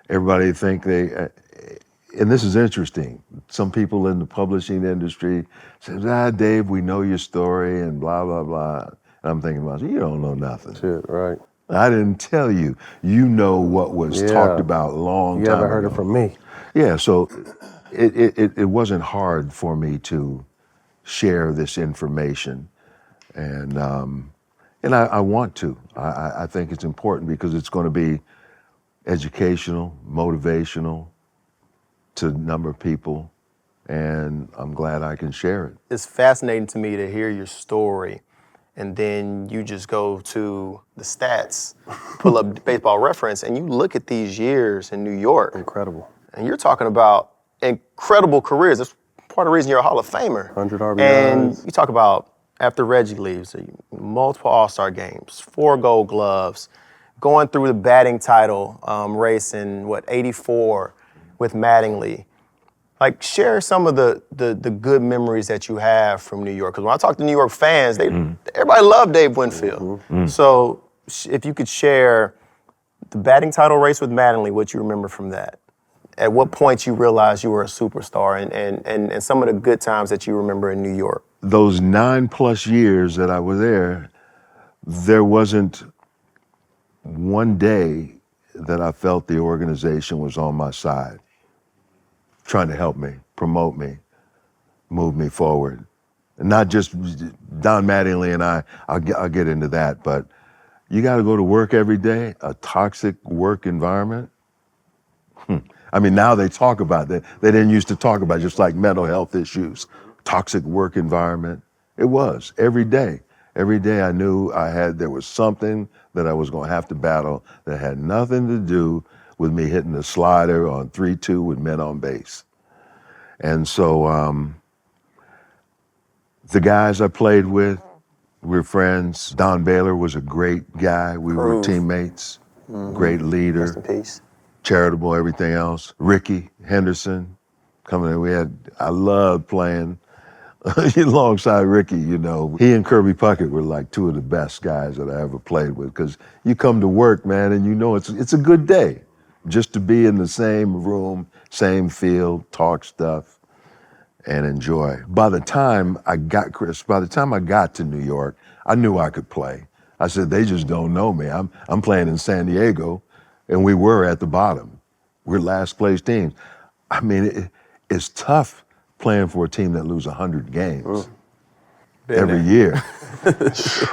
Everybody think and this is interesting. Some people in the publishing industry say, Dave, we know your story and blah, blah, blah. And I'm thinking about, you don't know nothing.
Shit, right.
I didn't tell you. You know what was talked
Yeah.
about a long
You
time
haven't heard
ago.
it from me.
Yeah, so it wasn't hard for me to share this information, and I want to. I think it's important because it's going to be educational, motivational to a number of people, and I'm glad I can share it.
It's fascinating to me to hear your story, and then you just go to the stats, pull up Baseball Reference, and you look at these years in New York,
Incredible.
and you're talking about incredible careers. That's part of the reason you're a Hall of Famer.
100 RBIs.
And you talk about after Reggie leaves, multiple All-Star games, 4 Gold Gloves, going through the batting title race in, '84 with Mattingly. Like, share some of the good memories that you have from New York. Because when I talk to New York fans, everybody loved Dave Winfield. So if you could share the batting title race with Mattingly, what you remember from that. At what point you realized you were a superstar, and some of the good times that you remember in New York.
Those 9+ years that I was there wasn't one day that I felt the organization was on my side, trying to help me, promote me, move me forward. And not just Don Mattingly and I'll get into that, but you got to go to work every day, a toxic work environment. I mean, now they talk about that. They didn't used to talk about just like mental health issues, toxic work environment. It was every day. Every day I knew there was something that I was going to have to battle that had nothing to do with me hitting the slider on 3-2 with men on base. And so the guys I played with, we were friends. Don Baylor was a great guy. We were teammates, great leader.
Rest in peace.
Charitable, everything else. Rickey, Henderson, coming in. I loved playing alongside Rickey, you know. He and Kirby Puckett were like 2 of the best guys that I ever played with, because you come to work, man, and you know it's a good day just to be in the same room, same field, talk stuff, and enjoy. By the time I got to New York, I knew I could play. I said, they just don't know me. I'm playing in San Diego, and we were at the bottom. We're last place teams. I mean, it's tough playing for a team that loses 100 games every year.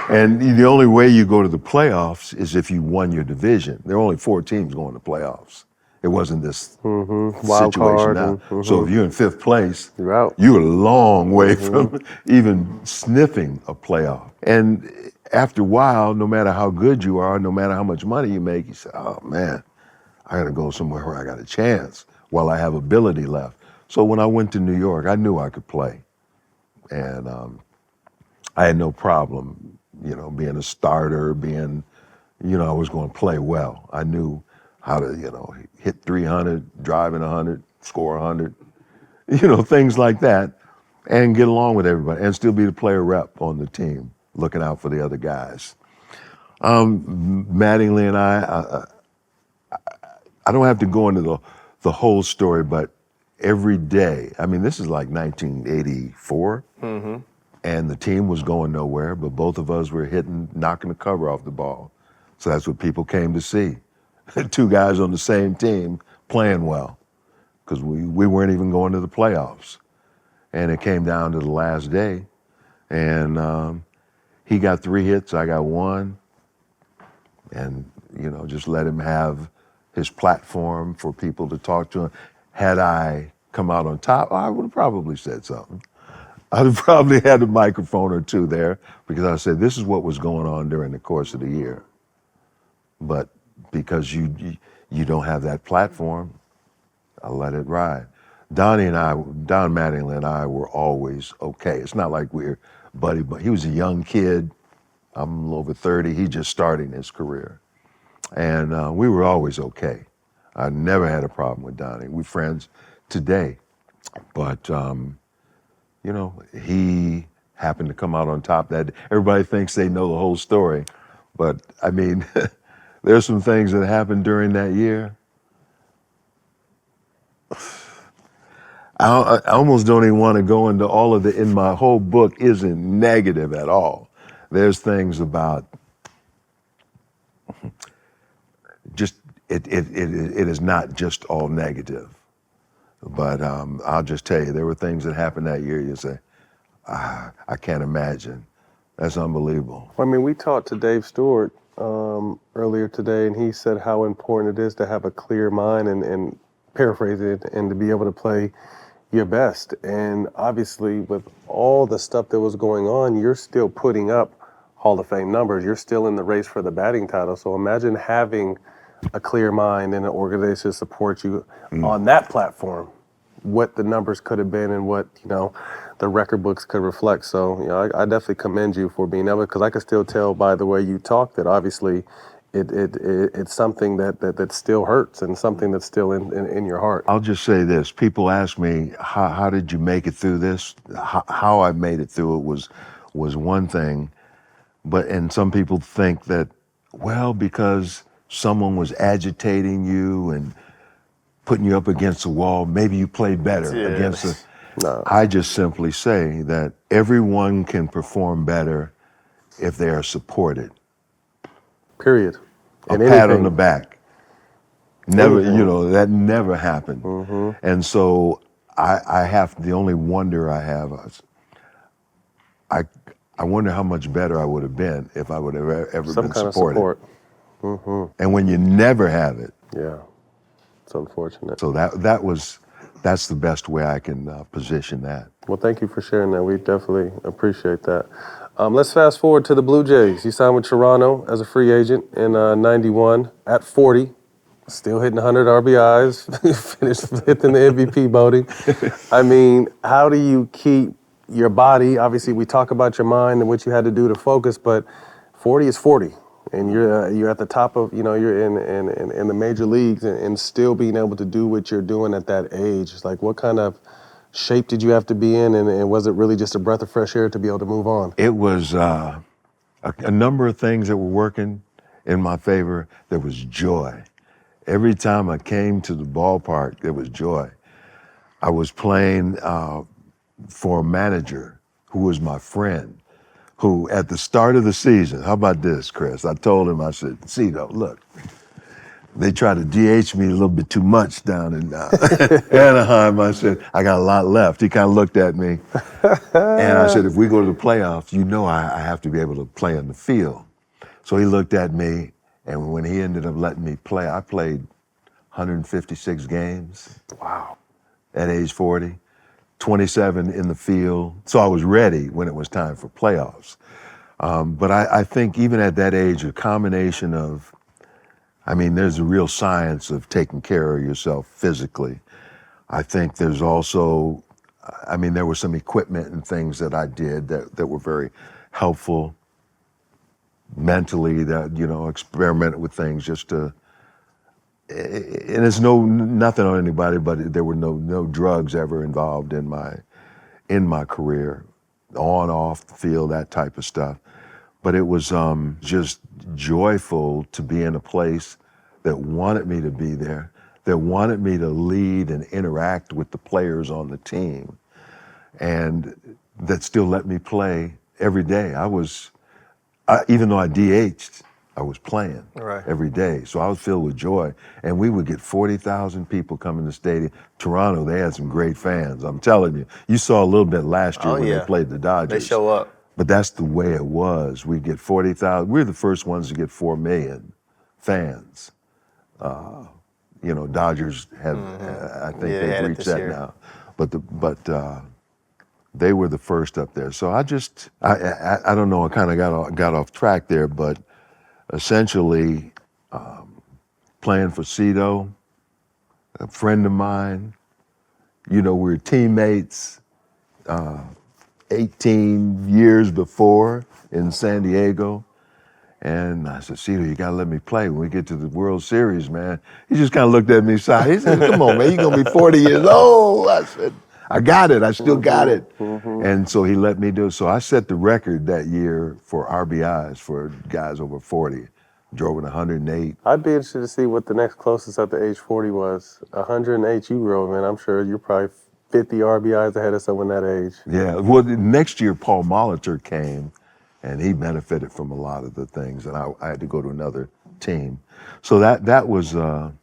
And the only way you go to the playoffs is if you won your division. There are only 4 teams going to playoffs. It wasn't this
Wild
situation
card
now. So if you're in 5th place,
You're out.
you're a long way from even sniffing a playoff. And after a while, no matter how good you are, no matter how much money you make, you say, oh man, I gotta go somewhere where I got a chance while I have ability left. So when I went to New York, I knew I could play. And I had no problem, being a starter, I was going to play well. I knew how to, hit 300, drive in 100, score 100, things like that, and get along with everybody and still be the player rep on the team, looking out for the other guys. Mattingly and I don't have to go into the whole story, but every day, I mean, this is like 1984, and the team was going nowhere, but both of us were knocking the cover off the ball. So that's what people came to see. 2 guys on the same team playing well, because we weren't even going to the playoffs. And it came down to the last day, and he got 3 hits, I got 1, and just let him have his platform for people to talk to him. Had I come out on top, I would have probably said something. I'd have probably had a microphone or 2 there, because I said, this is what was going on during the course of the year. But because you don't have that platform, I let it ride. Don Mattingly and I were always okay. It's not like we're buddy, but he was a young kid. I'm a little over 30. He just starting his career. And we were always okay. I never had a problem with Donnie. We're friends today. But, he happened to come out on top that day. Everybody thinks they know the whole story. But, I mean, there's some things that happened during that year. I almost don't even want to go into all of in my whole book isn't negative at all. There's things about it is not just all negative. But I'll just tell you, there were things that happened that year. You say, I can't imagine. That's unbelievable.
I mean, we talked to Dave Stewart earlier today, and he said how important it is to have a clear mind and paraphrase it, and to be able to play your best. And obviously, with all the stuff that was going on, you're still putting up Hall of Fame numbers. You're still in the race for the batting title. So imagine having a clear mind and an organization to support you on that platform, what the numbers could have been and what, the record books could reflect. So, I definitely commend you for being able, because I could still tell by the way you talk that obviously it's something that still hurts and something that's still in your heart.
I'll just say this. People ask me, how did you make it through this? How I made it through it was one thing. And some people think that, well, because someone was agitating you and putting you up against the wall, maybe you played better against the... No. I just simply say that everyone can perform better if they are supported.
Period.
A pat on the back. Never, that never happened. And so the only wonder I have is, I wonder how much better I would have been if I would have ever
Some
been
kind
supported.
Of support.
And when you never have it.
Yeah, it's unfortunate.
So that's the best way I can position that.
Well, thank you for sharing that. We definitely appreciate that. Let's fast forward to the Blue Jays. You signed with Toronto as a free agent in '91 at 40, still hitting 100 RBIs, finished fifth in the MVP voting. I mean, how do you keep your body? Obviously, we talk about your mind and what you had to do to focus, but 40 is 40. And you're at the top of, you're in the major leagues and still being able to do what you're doing at that age. It's like, what kind of shape did you have to be in, and was it really just a breath of fresh air to be able to move on?
It was a number of things that were working in my favor. There was joy. Every time I came to the ballpark, there was joy. I was playing for a manager who was my friend, who at the start of the season, how about this, Chris? I told him, I said, Cito, look, they tried to DH me a little bit too much down in Anaheim. I said, I got a lot left. He kind of looked at me, and I said, if we go to the playoffs, I have to be able to play on the field. So he looked at me, and when he ended up letting me play, I played 156 games.
Wow.
At age 40. 27 in the field. So I was ready when it was time for playoffs. But I think even at that age, a combination of, there's a real science of taking care of yourself physically. I think there's also, there was some equipment and things that I did that were very helpful mentally, that, experimented with things just to, and it's nothing on anybody, but there were no drugs ever involved in my career, on, off the field, that type of stuff. But it was just joyful to be in a place that wanted me to be there, that wanted me to lead and interact with the players on the team, and that still let me play every day. Even though I DH'd, I was playing every day. So I was filled with joy. And we would get 40,000 people come in the stadium. Toronto, they had some great fans. I'm telling you. You saw a little bit last year when they played the Dodgers.
They show up.
But that's the way it was. We'd get 40,000. We were the first ones to get 4 million fans. Dodgers have, I think they've reached that now. But they were the first up there. So I don't know, I kind of got off track there, but essentially, playing for Cito, a friend of mine, we were teammates 18 years before in San Diego. And I said, Cito, you got to let me play when we get to the World Series, man. He just kind of looked at me side. He said, come on, man, you're going to be 40 years old. I said, I got it. I still got it. And so he let me do it. So I set the record that year for RBIs for guys over 40. Drove in 108.
I'd be interested to see what the next closest up to age 40 was. 108 you drove, man. I'm sure you're probably 50 RBIs ahead of someone that age.
Yeah. Well, next year, Paul Molitor came and he benefited from a lot of the things, and I had to go to another team. So that was, all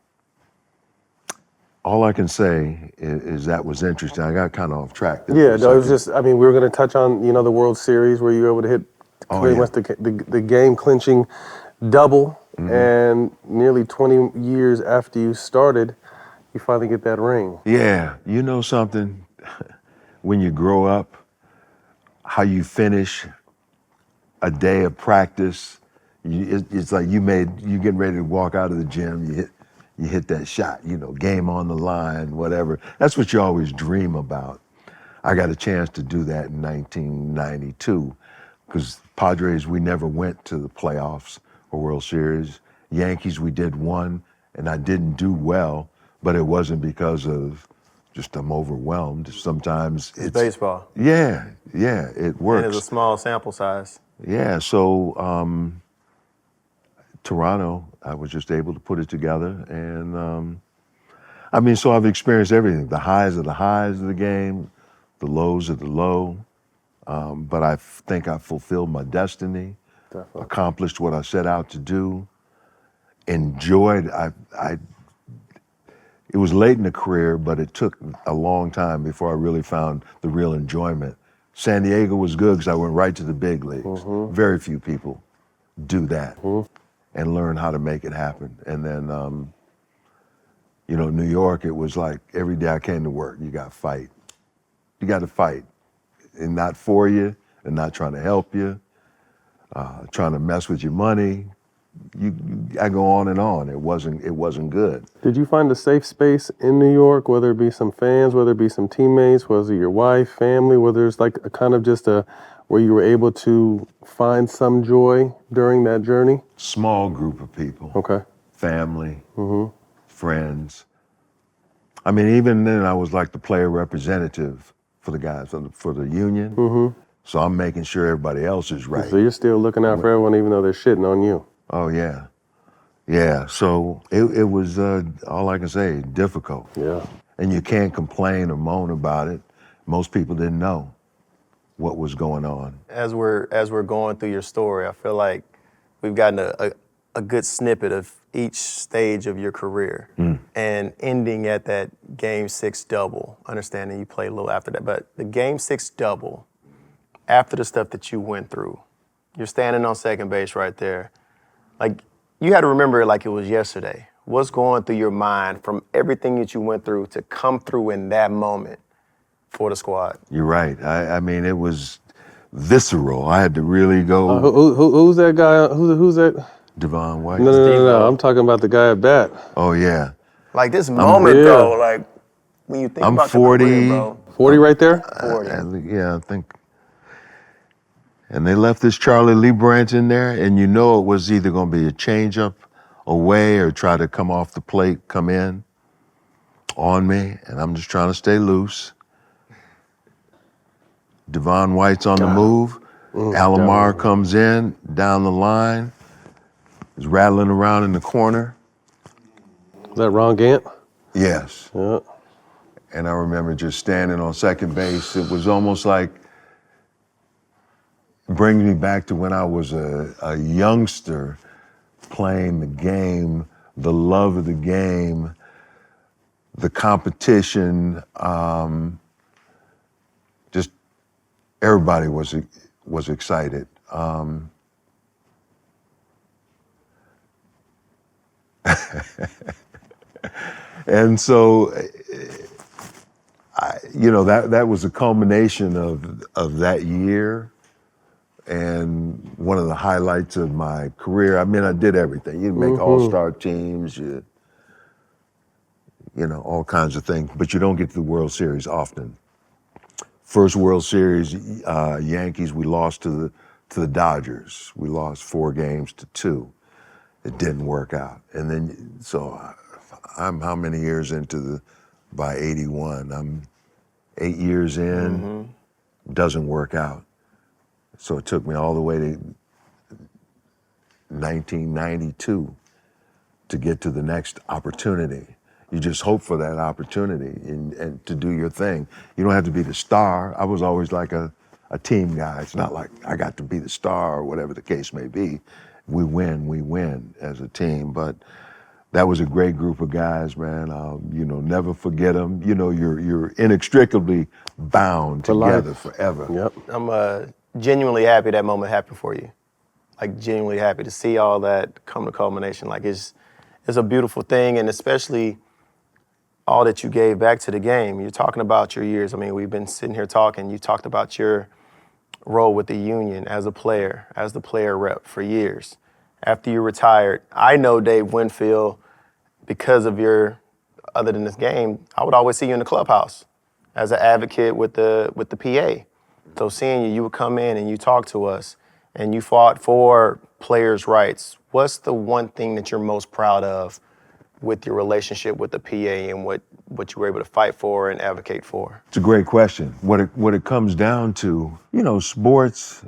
I can say is that was interesting. I got kind of off track there.
Yeah,
for a
no, it was
second.
just, I mean, we were going to touch on, the World Series where you were able to hit pretty much the game clinching double, and nearly 20 years after you started, you finally get that ring.
Yeah, you know something? When you grow up, how you finish a day of practice, it's like you getting ready to walk out of the gym, you hit that shot, game on the line, whatever. That's what you always dream about. I got a chance to do that in 1992, because Padres, we never went to the playoffs or World Series. Yankees, we did one, and I didn't do well, but it wasn't because of just I'm overwhelmed. Sometimes
It's baseball.
Yeah, it works.
And it's a small sample size.
Yeah, so Toronto, I was just able to put it together, and so I've experienced everything. The highs of the game, the lows of the low, but I think I fulfilled my destiny,
Definitely.
accomplished what I set out to do, enjoyed. It was late in the career, but it took a long time before I really found the real enjoyment. San Diego was good because I went right to the big leagues. Very few people do that and learn how to make it happen. And then, New York, it was like every day I came to work, you got to fight. You got to fight, and not for you, and not trying to help you, trying to mess with your money. I go on and on. It wasn't good.
Did you find a safe space in New York, whether it be some fans, whether it be some teammates, was it your wife, family, whether it's like a kind of just where you were able to find some joy during that journey?
Small group of people.
Okay.
Family, friends. Even then I was like the player representative for the guys, for the union. So I'm making sure everybody else is right.
So you're still looking out for everyone even though they're shitting on you.
Oh, yeah. Yeah, so it was, all I can say, difficult.
Yeah.
And you can't complain or moan about it. Most people didn't know what was going on.
As we're going through your story, I feel like we've gotten a good snippet of each stage of your career, and ending at that Game 6 double. Understanding you played a little after that, but the Game 6 double, after the stuff that you went through, you're standing on second base right there. Like, you had to remember it like it was yesterday. What's going through your mind from everything that you went through to come through in that moment for the squad?
You're right. It was visceral. I had to really go.
Who's that guy? Who's that?
Devon White.
No. I'm talking about the guy at bat.
Oh, yeah.
Like this moment, though, like when you think
I'm
about
40.
your career, bro.
40 right there?
40.
I think. And they left this Charlie Lee Branch in there, and it was either going to be a changeup away or try to come off the plate, come in on me, and I'm just trying to stay loose. Devon White's on the move. Alomar comes in, down the line, is rattling around in the corner.
Is that Ron Gant?
Yes.
Yeah.
And I remember just standing on second base. It was almost like, brings me back to when I was a youngster playing the game, the love of the game, the competition. Just everybody was excited. And so, that was a culmination of that year. And one of the highlights of my career. I did everything. You make all-star teams, all kinds of things, but you don't get to the World Series often. First World Series, Yankees, we lost to the Dodgers. We lost 4 games to 2. It didn't work out. And then, so I'm how many years into by 81? I'm 8 years in, doesn't work out. So it took me all the way to 1992 to get to the next opportunity. You just hope for that opportunity and to do your thing. You don't have to be the star. I was always like a a team guy. It's not like I got to be the star or whatever the case may be. We win as a team. But that was a great group of guys, man. I'll, never forget them. You're inextricably bound
For life.
together forever.
Yep.
I'm genuinely happy that moment happened for you. Like genuinely happy to see all that come to culmination. Like it's a beautiful thing, and especially all that you gave back to the game. You're talking about your years. I mean, we've been sitting here talking. You talked about your role with the union as a player, as the player rep for years. After you retired, I know Dave Winfield, because of other than this game, I would always see you in the clubhouse as an advocate with the PA. So seeing you would come in and you talk to us and you fought for players' rights. What's the one thing that you're most proud of with your relationship with the PA and what you were able to fight for and advocate for?
It's a great question. What it comes down to, sports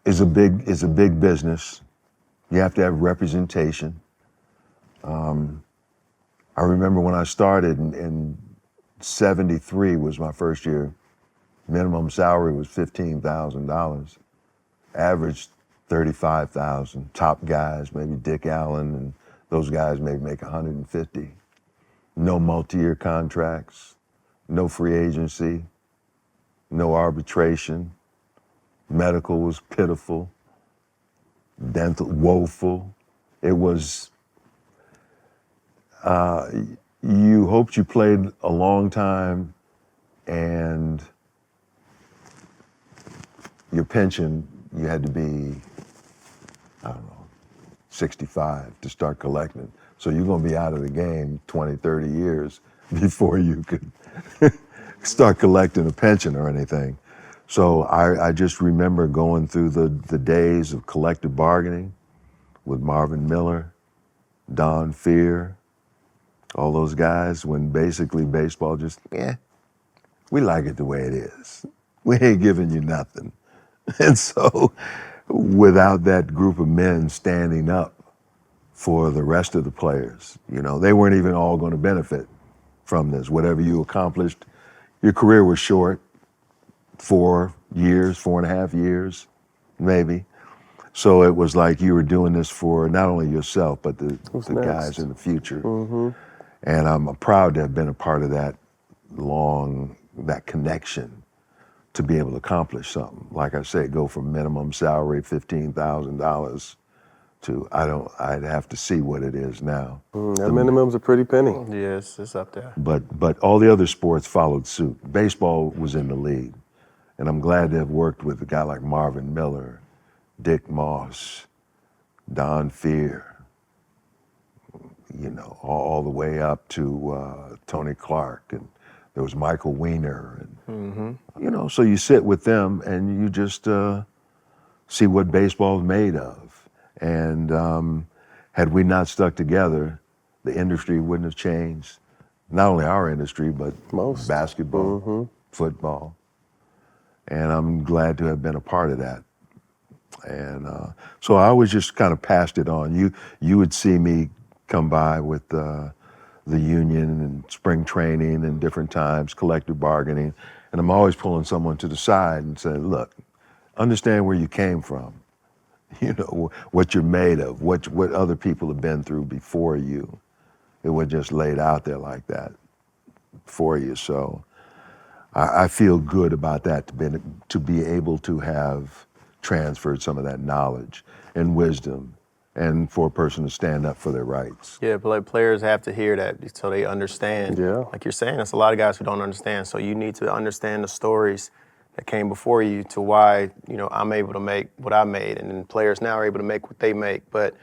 is a big business. You have to have representation. I remember when I started in 73 was my first year. Minimum salary was $15,000. Average $35,000. Top guys, maybe Dick Allen, and those guys maybe make $150. No multi-year contracts, no free agency, no arbitration. Medical was pitiful, dental woeful. It was, you hoped you played a long time and your pension, you had to be, 65 to start collecting. So you're gonna be out of the game 20, 30 years before you could start collecting a pension or anything. So I just remember going through the days of collective bargaining with Marvin Miller, Don Fear, all those guys, when basically baseball just, we like it the way it is. We ain't giving you nothing. And so without that group of men standing up for the rest of the players, they weren't even all going to benefit from this. Whatever you accomplished, your career was short, 4.5 years, maybe. So it was like you were doing this for not only yourself, but the guys in the future. Mm-hmm. And I'm proud to have been a part of that connection to be able to accomplish something. Like I say, go from minimum salary, $15,000 to, I'd have to see what it is now.
That minimum's a pretty penny.
Yes, it's up there.
But all the other sports followed suit. Baseball was in the lead. And I'm glad to have worked with a guy like Marvin Miller, Dick Moss, Don Fear, all the way up to Tony Clark, and there was Michael Weiner, and so you sit with them and you just see what baseball is made of. And had we not stuck together, the industry wouldn't have changed. Not only our industry, but
Most.
Basketball, football. And I'm glad to have been a part of that. And so I always just kind of passed it on. You would see me come by with the union and spring training and different times, collective bargaining, and I'm always pulling someone to the side and saying, look, understand where you came from, what you're made of, what other people have been through before you. It was just laid out there like that for you. So I feel good about that, to be able to have transferred some of that knowledge and wisdom, and for a person to stand up for their rights.
Yeah, but players have to hear that so they understand.
Yeah.
Like you're saying, there's a lot of guys who don't understand. So you need to understand the stories that came before you to why, I'm able to make what I made, and then players now are able to make what they make. But,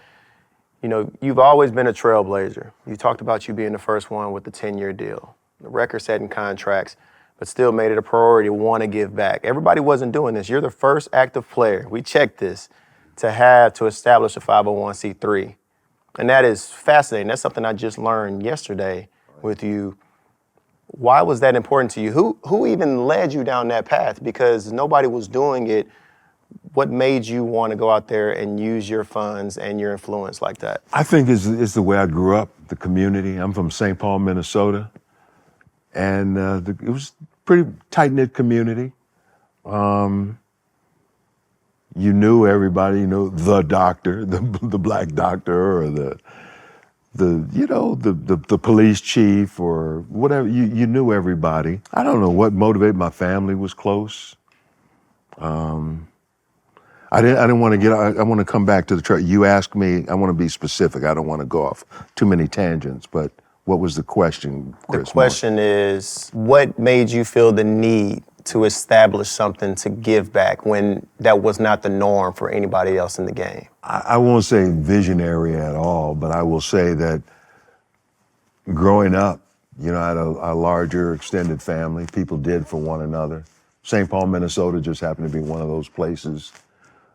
you've always been a trailblazer. You talked about you being the first one with the 10-year deal, the record-setting contracts, but still made it a priority to want to give back. Everybody wasn't doing this. You're the first active player, we checked this, to establish a 501c3. And that is fascinating. That's something I just learned yesterday with you. Why was that important to you? Who even led you down that path? Because nobody was doing it. What made you want to go out there and use your funds and your influence like that?
I think it's the way I grew up, the community. I'm from St. Paul, Minnesota. And it was a pretty tight-knit community. You knew everybody. You know the doctor, the black doctor, or the police chief or whatever. You knew everybody. I don't know what motivated my family was close. I didn't want to get. I want to come back to the track. You asked me. I want to be specific. I don't want to go off too many tangents. But what was the question, Chris?
The question is, what made you feel the need to establish something to give back when that was not the norm for anybody else in the game?
I won't say visionary at all, but I will say that growing up, I had a larger extended family. People did for one another. St. Paul, Minnesota just happened to be one of those places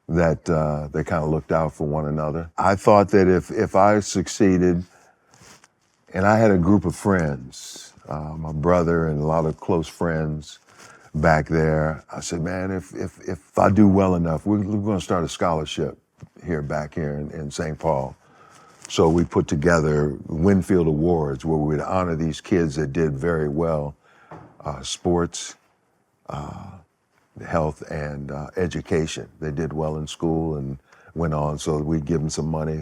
that they kind of looked out for one another. I thought that if I succeeded, and I had a group of friends, my brother and a lot of close friends back there, I said, man, if I do well enough, we're going to start a scholarship back here in St. Paul. So we put together Winfield Awards where we would honor these kids that did very well, sports, health, and education. They did well in school and went on, so we'd give them some money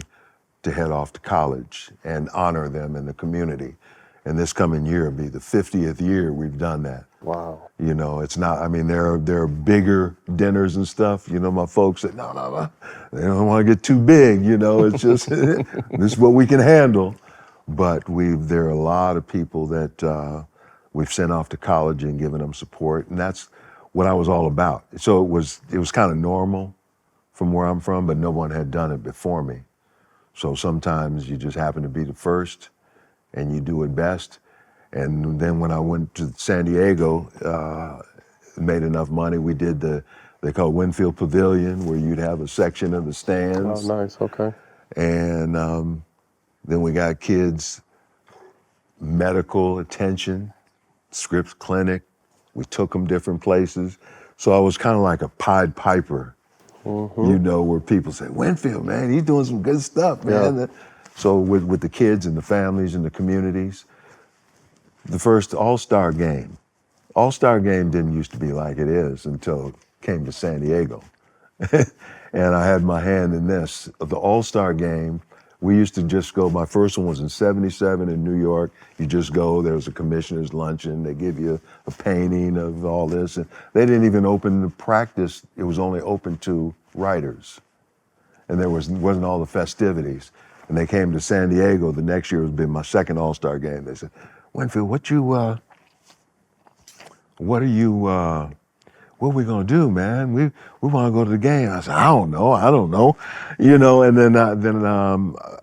to head off to college and honor them in the community. And this coming year will be the 50th year we've done that.
Wow.
It's not, there are bigger dinners and stuff. My folks said, no, they don't want to get too big, it's just, this is what we can handle. But there are a lot of people that we've sent off to college and given them support, and that's what I was all about. So it was kind of normal from where I'm from, but no one had done it before me. So sometimes you just happen to be the first and you do it best. And then when I went to San Diego, made enough money, we did they call Winfield Pavilion, where you'd have a section of the stands.
Oh, nice, okay.
And then we got kids medical attention, Scripps Clinic. We took them different places. So I was kind of like a Pied Piper, where people say, Winfield, man, he's doing some good stuff, man.
Yeah.
So with the kids and the families and the communities, the first All-Star game didn't used to be like it is until it came to San Diego. And I had my hand in this. The All-Star game, we used to just go, my first one was in '77 in New York. You just go, there was a commissioner's luncheon, they give you a painting of all this. And they didn't even open the practice, it was only open to writers. And there wasn't all the festivities. And they came to San Diego, the next year it was been my second All-Star game. They said, Winfield, what are we gonna do, man? We want to go to the game. I said, I don't know. And then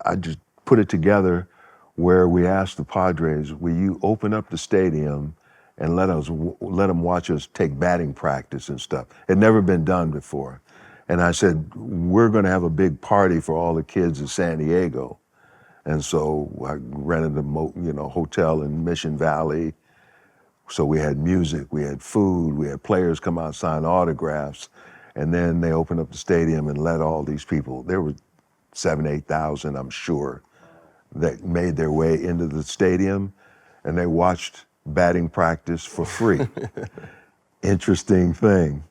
I just put it together where we asked the Padres, will you open up the stadium and let them watch us take batting practice and stuff? It had never been done before. And I said, we're gonna have a big party for all the kids in San Diego. And so I rented a hotel in Mission Valley. So we had music, we had food, we had players come out, sign autographs. And then they opened up the stadium and let all these people, there were 7,000, 8,000, I'm sure, that made their way into the stadium and they watched batting practice for free. Interesting thing.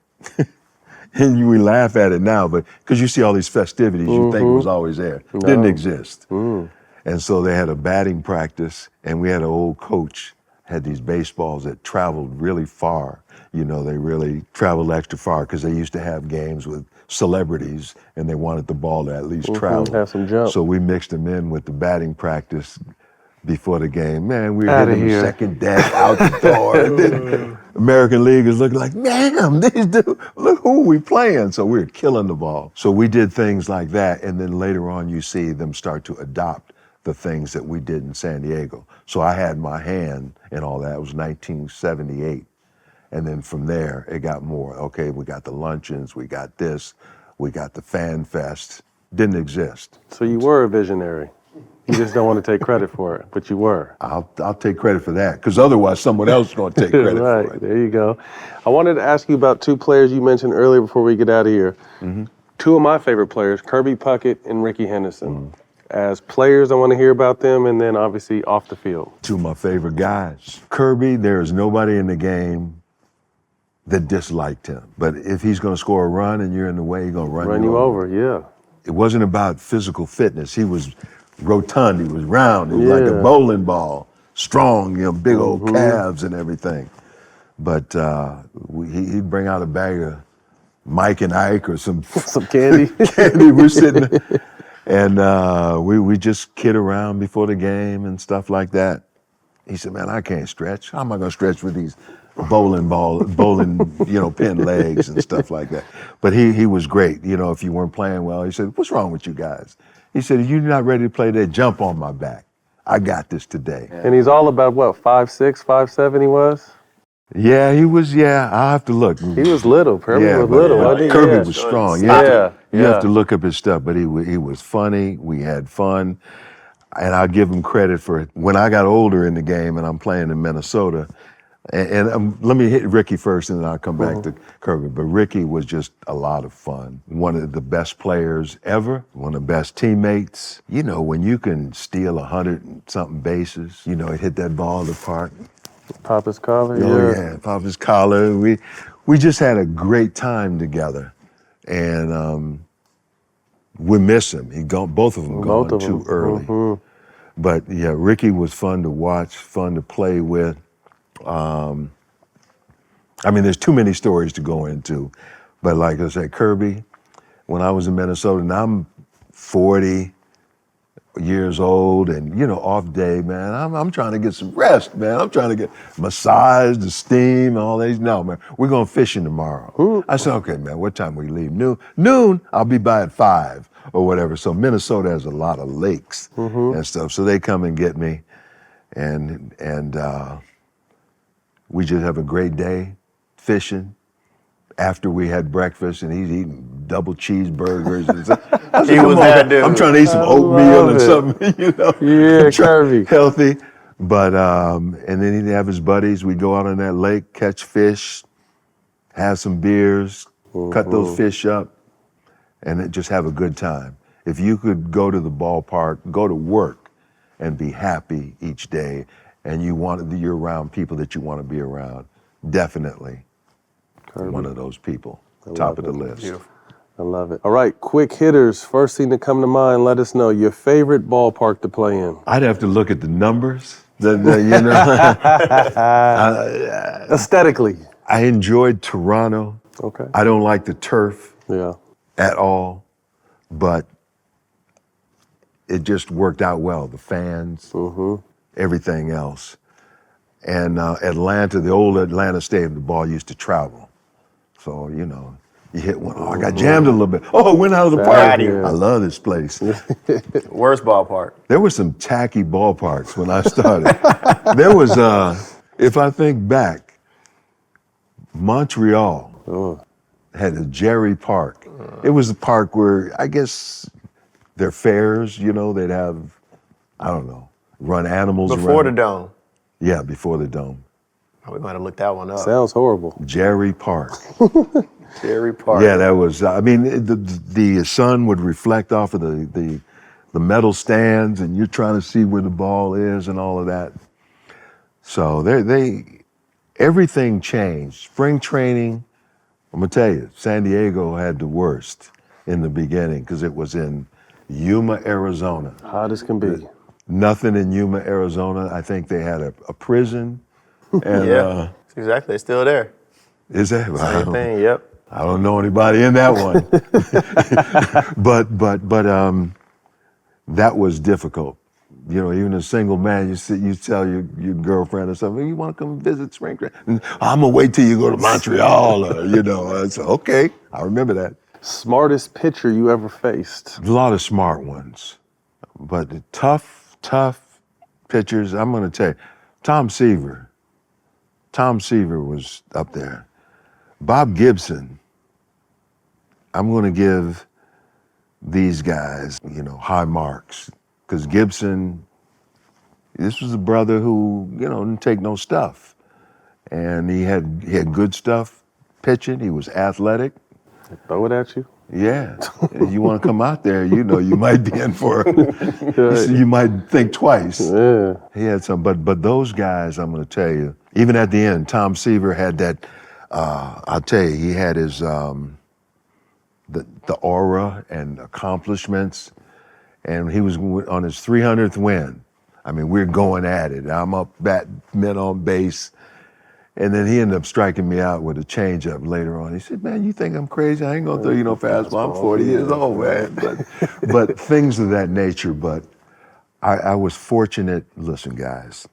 And we laugh at it now, but because you see all these festivities, you think it was always there.
No.
Didn't exist. And so they had a batting practice, and we had an old coach, had these baseballs that traveled really far. They really traveled extra far because they used to have games with celebrities, and they wanted the ball to at least travel.
Have some jump.
So we mixed them in with the batting practice before the game. Man, we were
Outta
hitting
here.
the second deck, out the door. And then American League is looking like, damn, these dudes, look who we playing. So we were killing the ball. So we did things like that. And then later on, you see them start to adopt the things that we did in San Diego. So I had my hand in all that. It was 1978. And then from there, it got more. Okay, we got the luncheons, we got this, we got the fan fest. Didn't exist.
So you were a visionary. You just don't want to take credit for it, but you were.
I'll take credit for that, because otherwise someone else is going to take credit
Right,
for it.
there you go. I wanted to ask you about two players you mentioned earlier before we get out of here. Two of my favorite players, Kirby Puckett and Rickey Henderson. As players, I want to hear about them, and then obviously off the field.
Two of my favorite guys. Kirby, there is nobody in the game that disliked him. But if he's going to score a run and you're in the way, he's going to
Run you over, yeah.
It wasn't about physical fitness. He was rotund, he was round, he was like a bowling ball, strong, big old calves and everything. But he'd bring out a bag of Mike and Ike or some
candy.
candy. We're sitting there, and we just kid around before the game and stuff like that. He said, "Man, I can't stretch. How am I going to stretch with these bowling pin legs and stuff like that?" But he was great. If you weren't playing well, he said, "What's wrong with you guys?" He said, "If you're not ready to play today, jump on my back. I got this today."
And he's all about what, 5'6", 5'7" he was?
Yeah, he was. Yeah, I'll have to look.
He was little. Kirby was
but,
little, wasn't he?
Kirby was strong. You have to look up his stuff. But he was funny. We had fun. And I'll give him credit for it. When I got older in the game and I'm playing in Minnesota, and let me hit Rickey first and then I'll come back to Kirby. But Rickey was just a lot of fun. One of the best players ever, one of the best teammates. When you can steal 100 and something bases, he'd hit that ball in the park.
Pop his collar,
Pop his collar. We just had a great time together. And we miss him. Both of them gone too early. But yeah, Rickey was fun to watch, fun to play with. There's too many stories to go into. But like I said, Kirby, when I was in Minnesota, now I'm 40 years old and, off day, man, I'm trying to get some rest, man. I'm trying to get massaged, the steam, all these. No, man, we're going fishing tomorrow. I said, okay, man, what time we leave? Noon, I'll be by at 5 or whatever. So Minnesota has a lot of lakes and stuff. So they come and get me and we just have a great day fishing. After we had breakfast and he's eating double cheeseburgers and stuff. I'm trying to eat some oatmeal and something,
Yeah, Kirby.
Healthy. But, and then he'd have his buddies. We'd go out on that lake, catch fish, have some beers, cut those fish up, and just have a good time. If you could go to the ballpark, go to work, and be happy each day, and you're around people that you want to be around, definitely. Kirby. One of those people, top of the list.
Beautiful.
I love it. All right, quick hitters. First thing to come to mind, let us know your favorite ballpark to play in.
I'd have to look at the numbers.
Aesthetically.
I enjoyed Toronto.
Okay.
I don't like the turf
at
all, but it just worked out well. The fans, everything else. And Atlanta, the old Atlanta Stadium, the ball used to travel. So, you hit one. Oh, I got jammed a little bit. Oh, it went out of the park. I love this place.
Worst ballpark.
There were some tacky ballparks when I started. There was, if I think back, Montreal had a Jerry Park. It was a park where, I guess, their fairs, they'd have, I don't know, run animals around.
Before the dome.
Yeah, before the dome.
We're going to look that one up.
Sounds horrible.
Jerry Park.
Jerry Park.
Yeah, that was, the sun would reflect off of the metal stands and you're trying to see where the ball is and all of that. So everything changed. Spring training, I'm going to tell you, San Diego had the worst in the beginning because it was in Yuma, Arizona.
Hot as can be.
Nothing in Yuma, Arizona. I think they had a prison. And,
exactly. It's still there.
Is that?
Same thing, yep.
I don't know anybody in that one. but that was difficult. Even a single man, you tell your girlfriend or something, you want to come visit spring training? I'm going to wait till you go to Montreal, So, okay, I remember that.
Smartest pitcher you ever faced?
A lot of smart ones. But the tough pitchers, I'm going to tell you, Tom Seaver was up there. Bob Gibson, I'm going to give these guys, high marks. Because Gibson, this was a brother who, didn't take no stuff. And he had good stuff pitching. He was athletic.
Throw it at you?
Yeah. If you want to come out there, you might be in for you might think twice.
Yeah.
He had some, but those guys, I'm going to tell you, even at the end, Tom Seaver had that I'll tell you, he had his the aura and accomplishments, and he was on his 300th win. I mean, we're going at it. I'm up batting, men on base, and then he ended up striking me out with a changeup later on. He said, "Man, you think I'm crazy? I ain't gonna throw you no fastball. I'm 40 years old, man." But things of that nature. But I was fortunate. Listen, guys,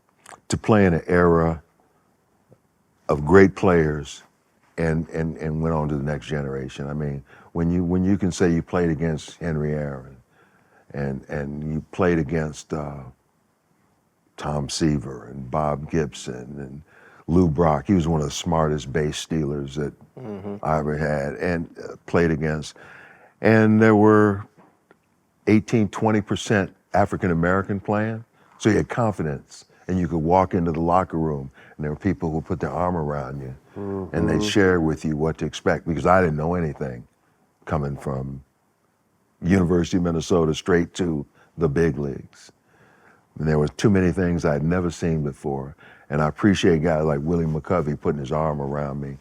to play in an era of great players, and went on to the next generation. I mean, when you can say you played against Henry Aaron, and you played against Tom Seaver and Bob Gibson and Lou Brock. He was one of the smartest base stealers that I ever had, and played against. And there were 18, 20% African American playing, so you had confidence, and you could walk into the locker room, and there were people who put their arm around you, and they shared with you what to expect, because I didn't know anything coming from University of Minnesota straight to the big leagues. And there was too many things I'd never seen before, and I appreciate guys like Willie McCovey putting his arm around me.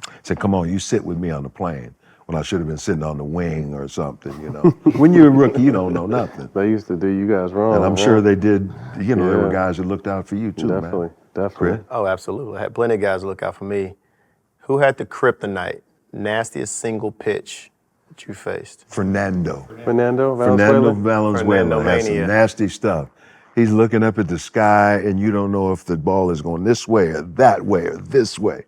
He said, "Come on, you sit with me on the plane," when I should have been sitting on the wing or something, you know. When you're a rookie, you don't know nothing.
They used to do you guys wrong.
And I'm sure they did, you know, there were guys that looked out for you too,
Definitely,
man.
definitely.
Chris?
Oh, absolutely. I had plenty of guys look out for me. Who had the kryptonite, nastiest single pitch that you faced?
Fernando
Fernando
Valenzuela
Fernando
has some
Mania.
nasty stuff. He's looking up at the sky, and you don't know if the ball is going this way or that way or this way.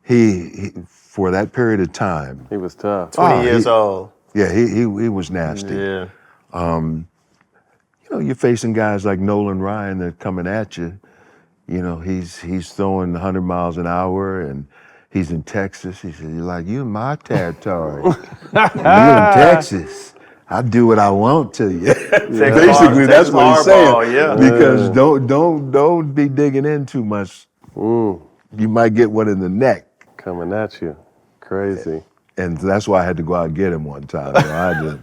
He for that period of time,
He was tough.
20 years old.
yeah, he was nasty.
Yeah.
You know, you're facing guys like Nolan Ryan that are coming at you. You know, he's throwing 100 miles an hour, and he's in Texas. He said, "You in my territory. You in Texas. I do what I want to you." Basically, that's what he's saying.
Yeah.
Because don't be digging in too much. You might get one in the neck.
Coming at you. Crazy.
And that's why I had to go out and get him one time. You know,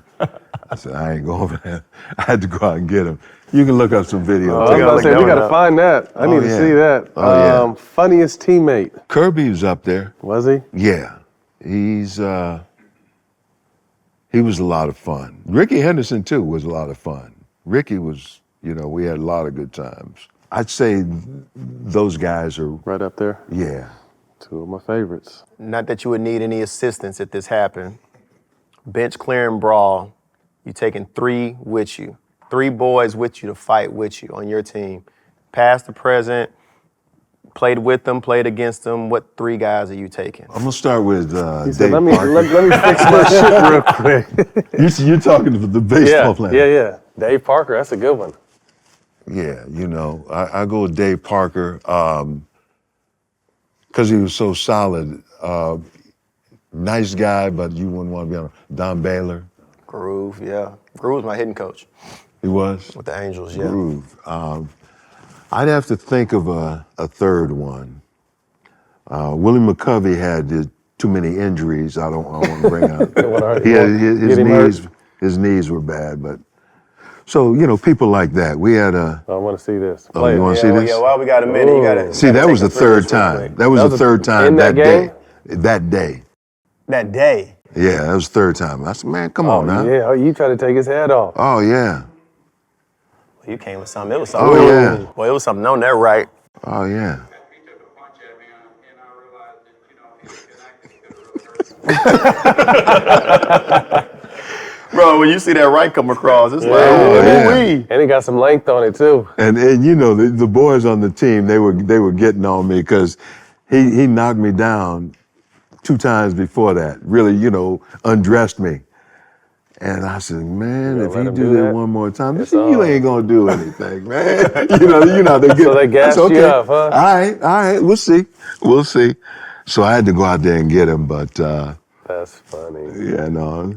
I said, I ain't going there. I had to go out and get him. You can look up some videos.
I was about to say, we got to find that. I need to see that.
Oh, yeah.
Funniest teammate.
Kirby was up there.
Was he?
Yeah. He was a lot of fun. Rickey Henderson, too, was a lot of fun. Rickey was, you know, we had a lot of good times. I'd say those guys are,
Right up there.
yeah.
Two of my favorites.
Not that you would need any assistance if this happened. Bench clearing brawl. You taking 3 with you. 3 boys with you to fight with you on your team. Past to present, played with them, played against them. What 3 guys are you taking?
I'm gonna start with
He said,
Dave
let me fix my shit real quick.
You're talking to the baseball player.
Yeah. Dave Parker, that's a good one.
Yeah, you know, I go with Dave Parker because he was so solid. Nice guy, but you wouldn't want to be on Don Baylor.
Groove, yeah. Groove was my hitting coach
He was?
with the Angels, yeah.
Groove. I'd have to think of a third one. Willie McCovey had too many injuries I don't want to bring up. He had, his knees were bad, but so, you know, people like that. We had a.
I want to see this.
Oh, you want to see this?
Yeah, well, we got a minute. You got to
See, that was the third time. That was the third time
in that
day.
game?
That day.
That day.
Yeah, that was the third time. I said, man, come on now.
Yeah, you try to take his head off.
Oh, yeah.
You came with something. It was something.
Oh, yeah.
Boy, it was something on that right.
Oh, yeah.
He took a punch at me, and I realized that,
Bro, when you see that right come across, it's like,
Oh, yeah.
ooh-wee.
And he got some length on it, too.
And you know, the boys on the team, they were getting on me because he knocked me down 2 times before that, really, you know, undressed me. And I said, man,
You
if
gonna
you
let him
do
do
that
that?
one more time,
It's
you
on.
ain't gonna do anything, man. you know, they get.
So they gassed
That's okay.
you up, huh?
All right, we'll see. So I had to go out there and get him, but
That's funny.
yeah, no.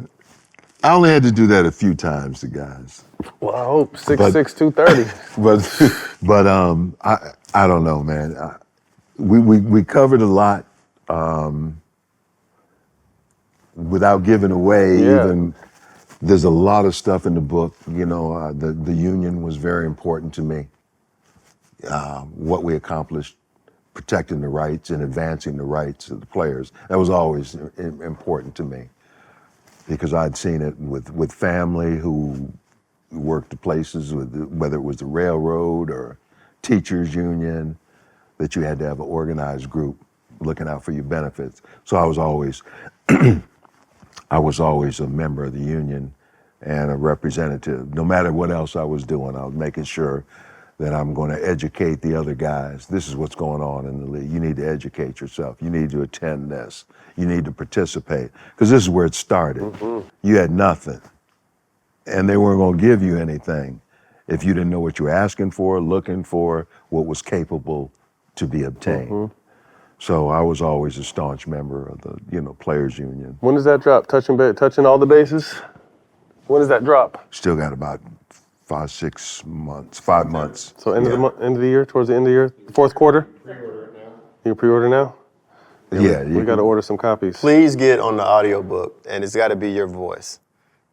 I only had to do that a few times, the guys.
Well, I hope 6'6", 230.
But I don't know, man. We covered a lot without giving away.
Yeah.
Even there's a lot of stuff in the book. You know, the union was very important to me. What we accomplished protecting the rights and advancing the rights of the players. That was always important to me because I'd seen it with family who worked at places, whether it was the railroad or teachers union, that you had to have an organized group looking out for your benefits. So I was always a member of the union and a representative. No matter what else I was doing, I was making sure that I'm going to educate the other guys. This is what's going on in the league. You need to educate yourself. You need to attend this. You need to participate. Because this is where it started. You had nothing. And they weren't going to give you anything if you didn't know what you were asking for, looking for, what was capable to be obtained. So I was always a staunch member of the, players union.
When does that drop? Touching all the bases? When does that drop?
Still got about 5 months.
So end of the year, towards the end of the year, fourth quarter? Pre-order it now. You pre-order now?
Yeah.
We got to order some copies.
Please get on the audiobook, and it's got to be your voice.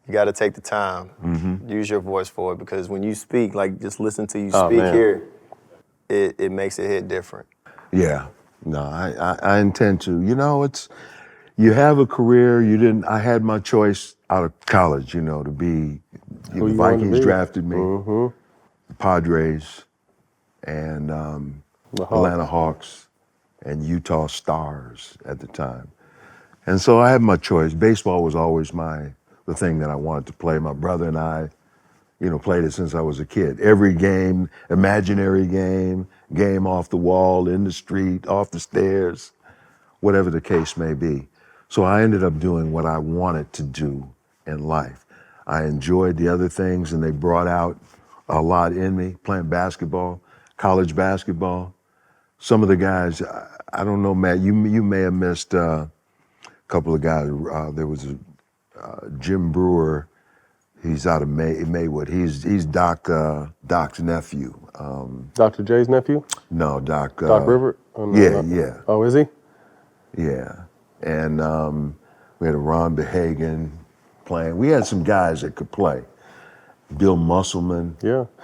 You got to take the time, use your voice for it, because when you speak, like just listen to you speak here, it makes it hit different.
Yeah. No, I intend to. You have a career. I had my choice out of college, to be, the Vikings drafted me, the Padres, and Atlanta Hawks, and Utah Stars at the time. And so I had my choice. Baseball was always the thing that I wanted to play. My brother and I, played it since I was a kid. Every game, imaginary game off the wall, in the street, off the stairs, whatever the case may be. So I ended up doing what I wanted to do in life. I enjoyed the other things, and they brought out a lot in me, playing basketball, college basketball. Some of the guys, I don't know, Matt, you may have missed a couple of guys. There was Jim Brewer. He's out of Maywood. He's Doc's nephew.
Dr. J's nephew?
No, Doc.
Doc Rivers? Oh, no,
yeah.
Oh, is he?
Yeah. And we had a Ron Behagen playing. We had some guys that could play. Bill Musselman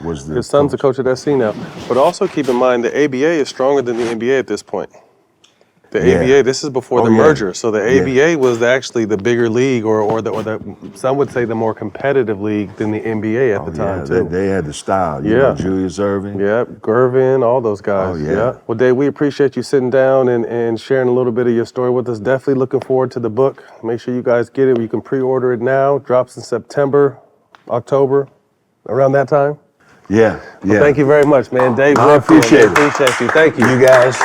was the
His son's a coach at SC now. But also keep in mind the ABA is stronger than the NBA at this point. The ABA, this is before the merger. So the ABA was actually the bigger league, or some would say the more competitive league than the NBA at the time, too.
They had the style. You know, Julius Erving.
Yep, Gervin, all those guys.
Oh, yeah.
Well, Dave, we appreciate you sitting down and sharing a little bit of your story with us. Definitely looking forward to the book. Make sure you guys get it. You can pre-order it now. Drops in September, October, around that time.
Yeah.
Well, thank you very much, man. Dave,
I appreciate it.
Appreciate you. Thank you.
You guys.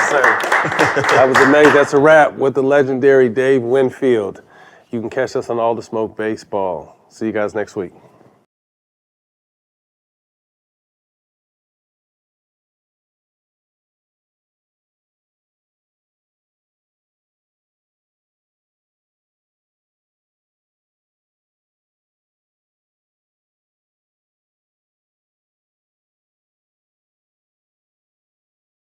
That was amazing. That's a wrap with the legendary Dave Winfield. You can catch us on All the Smoke Baseball. See you guys next week.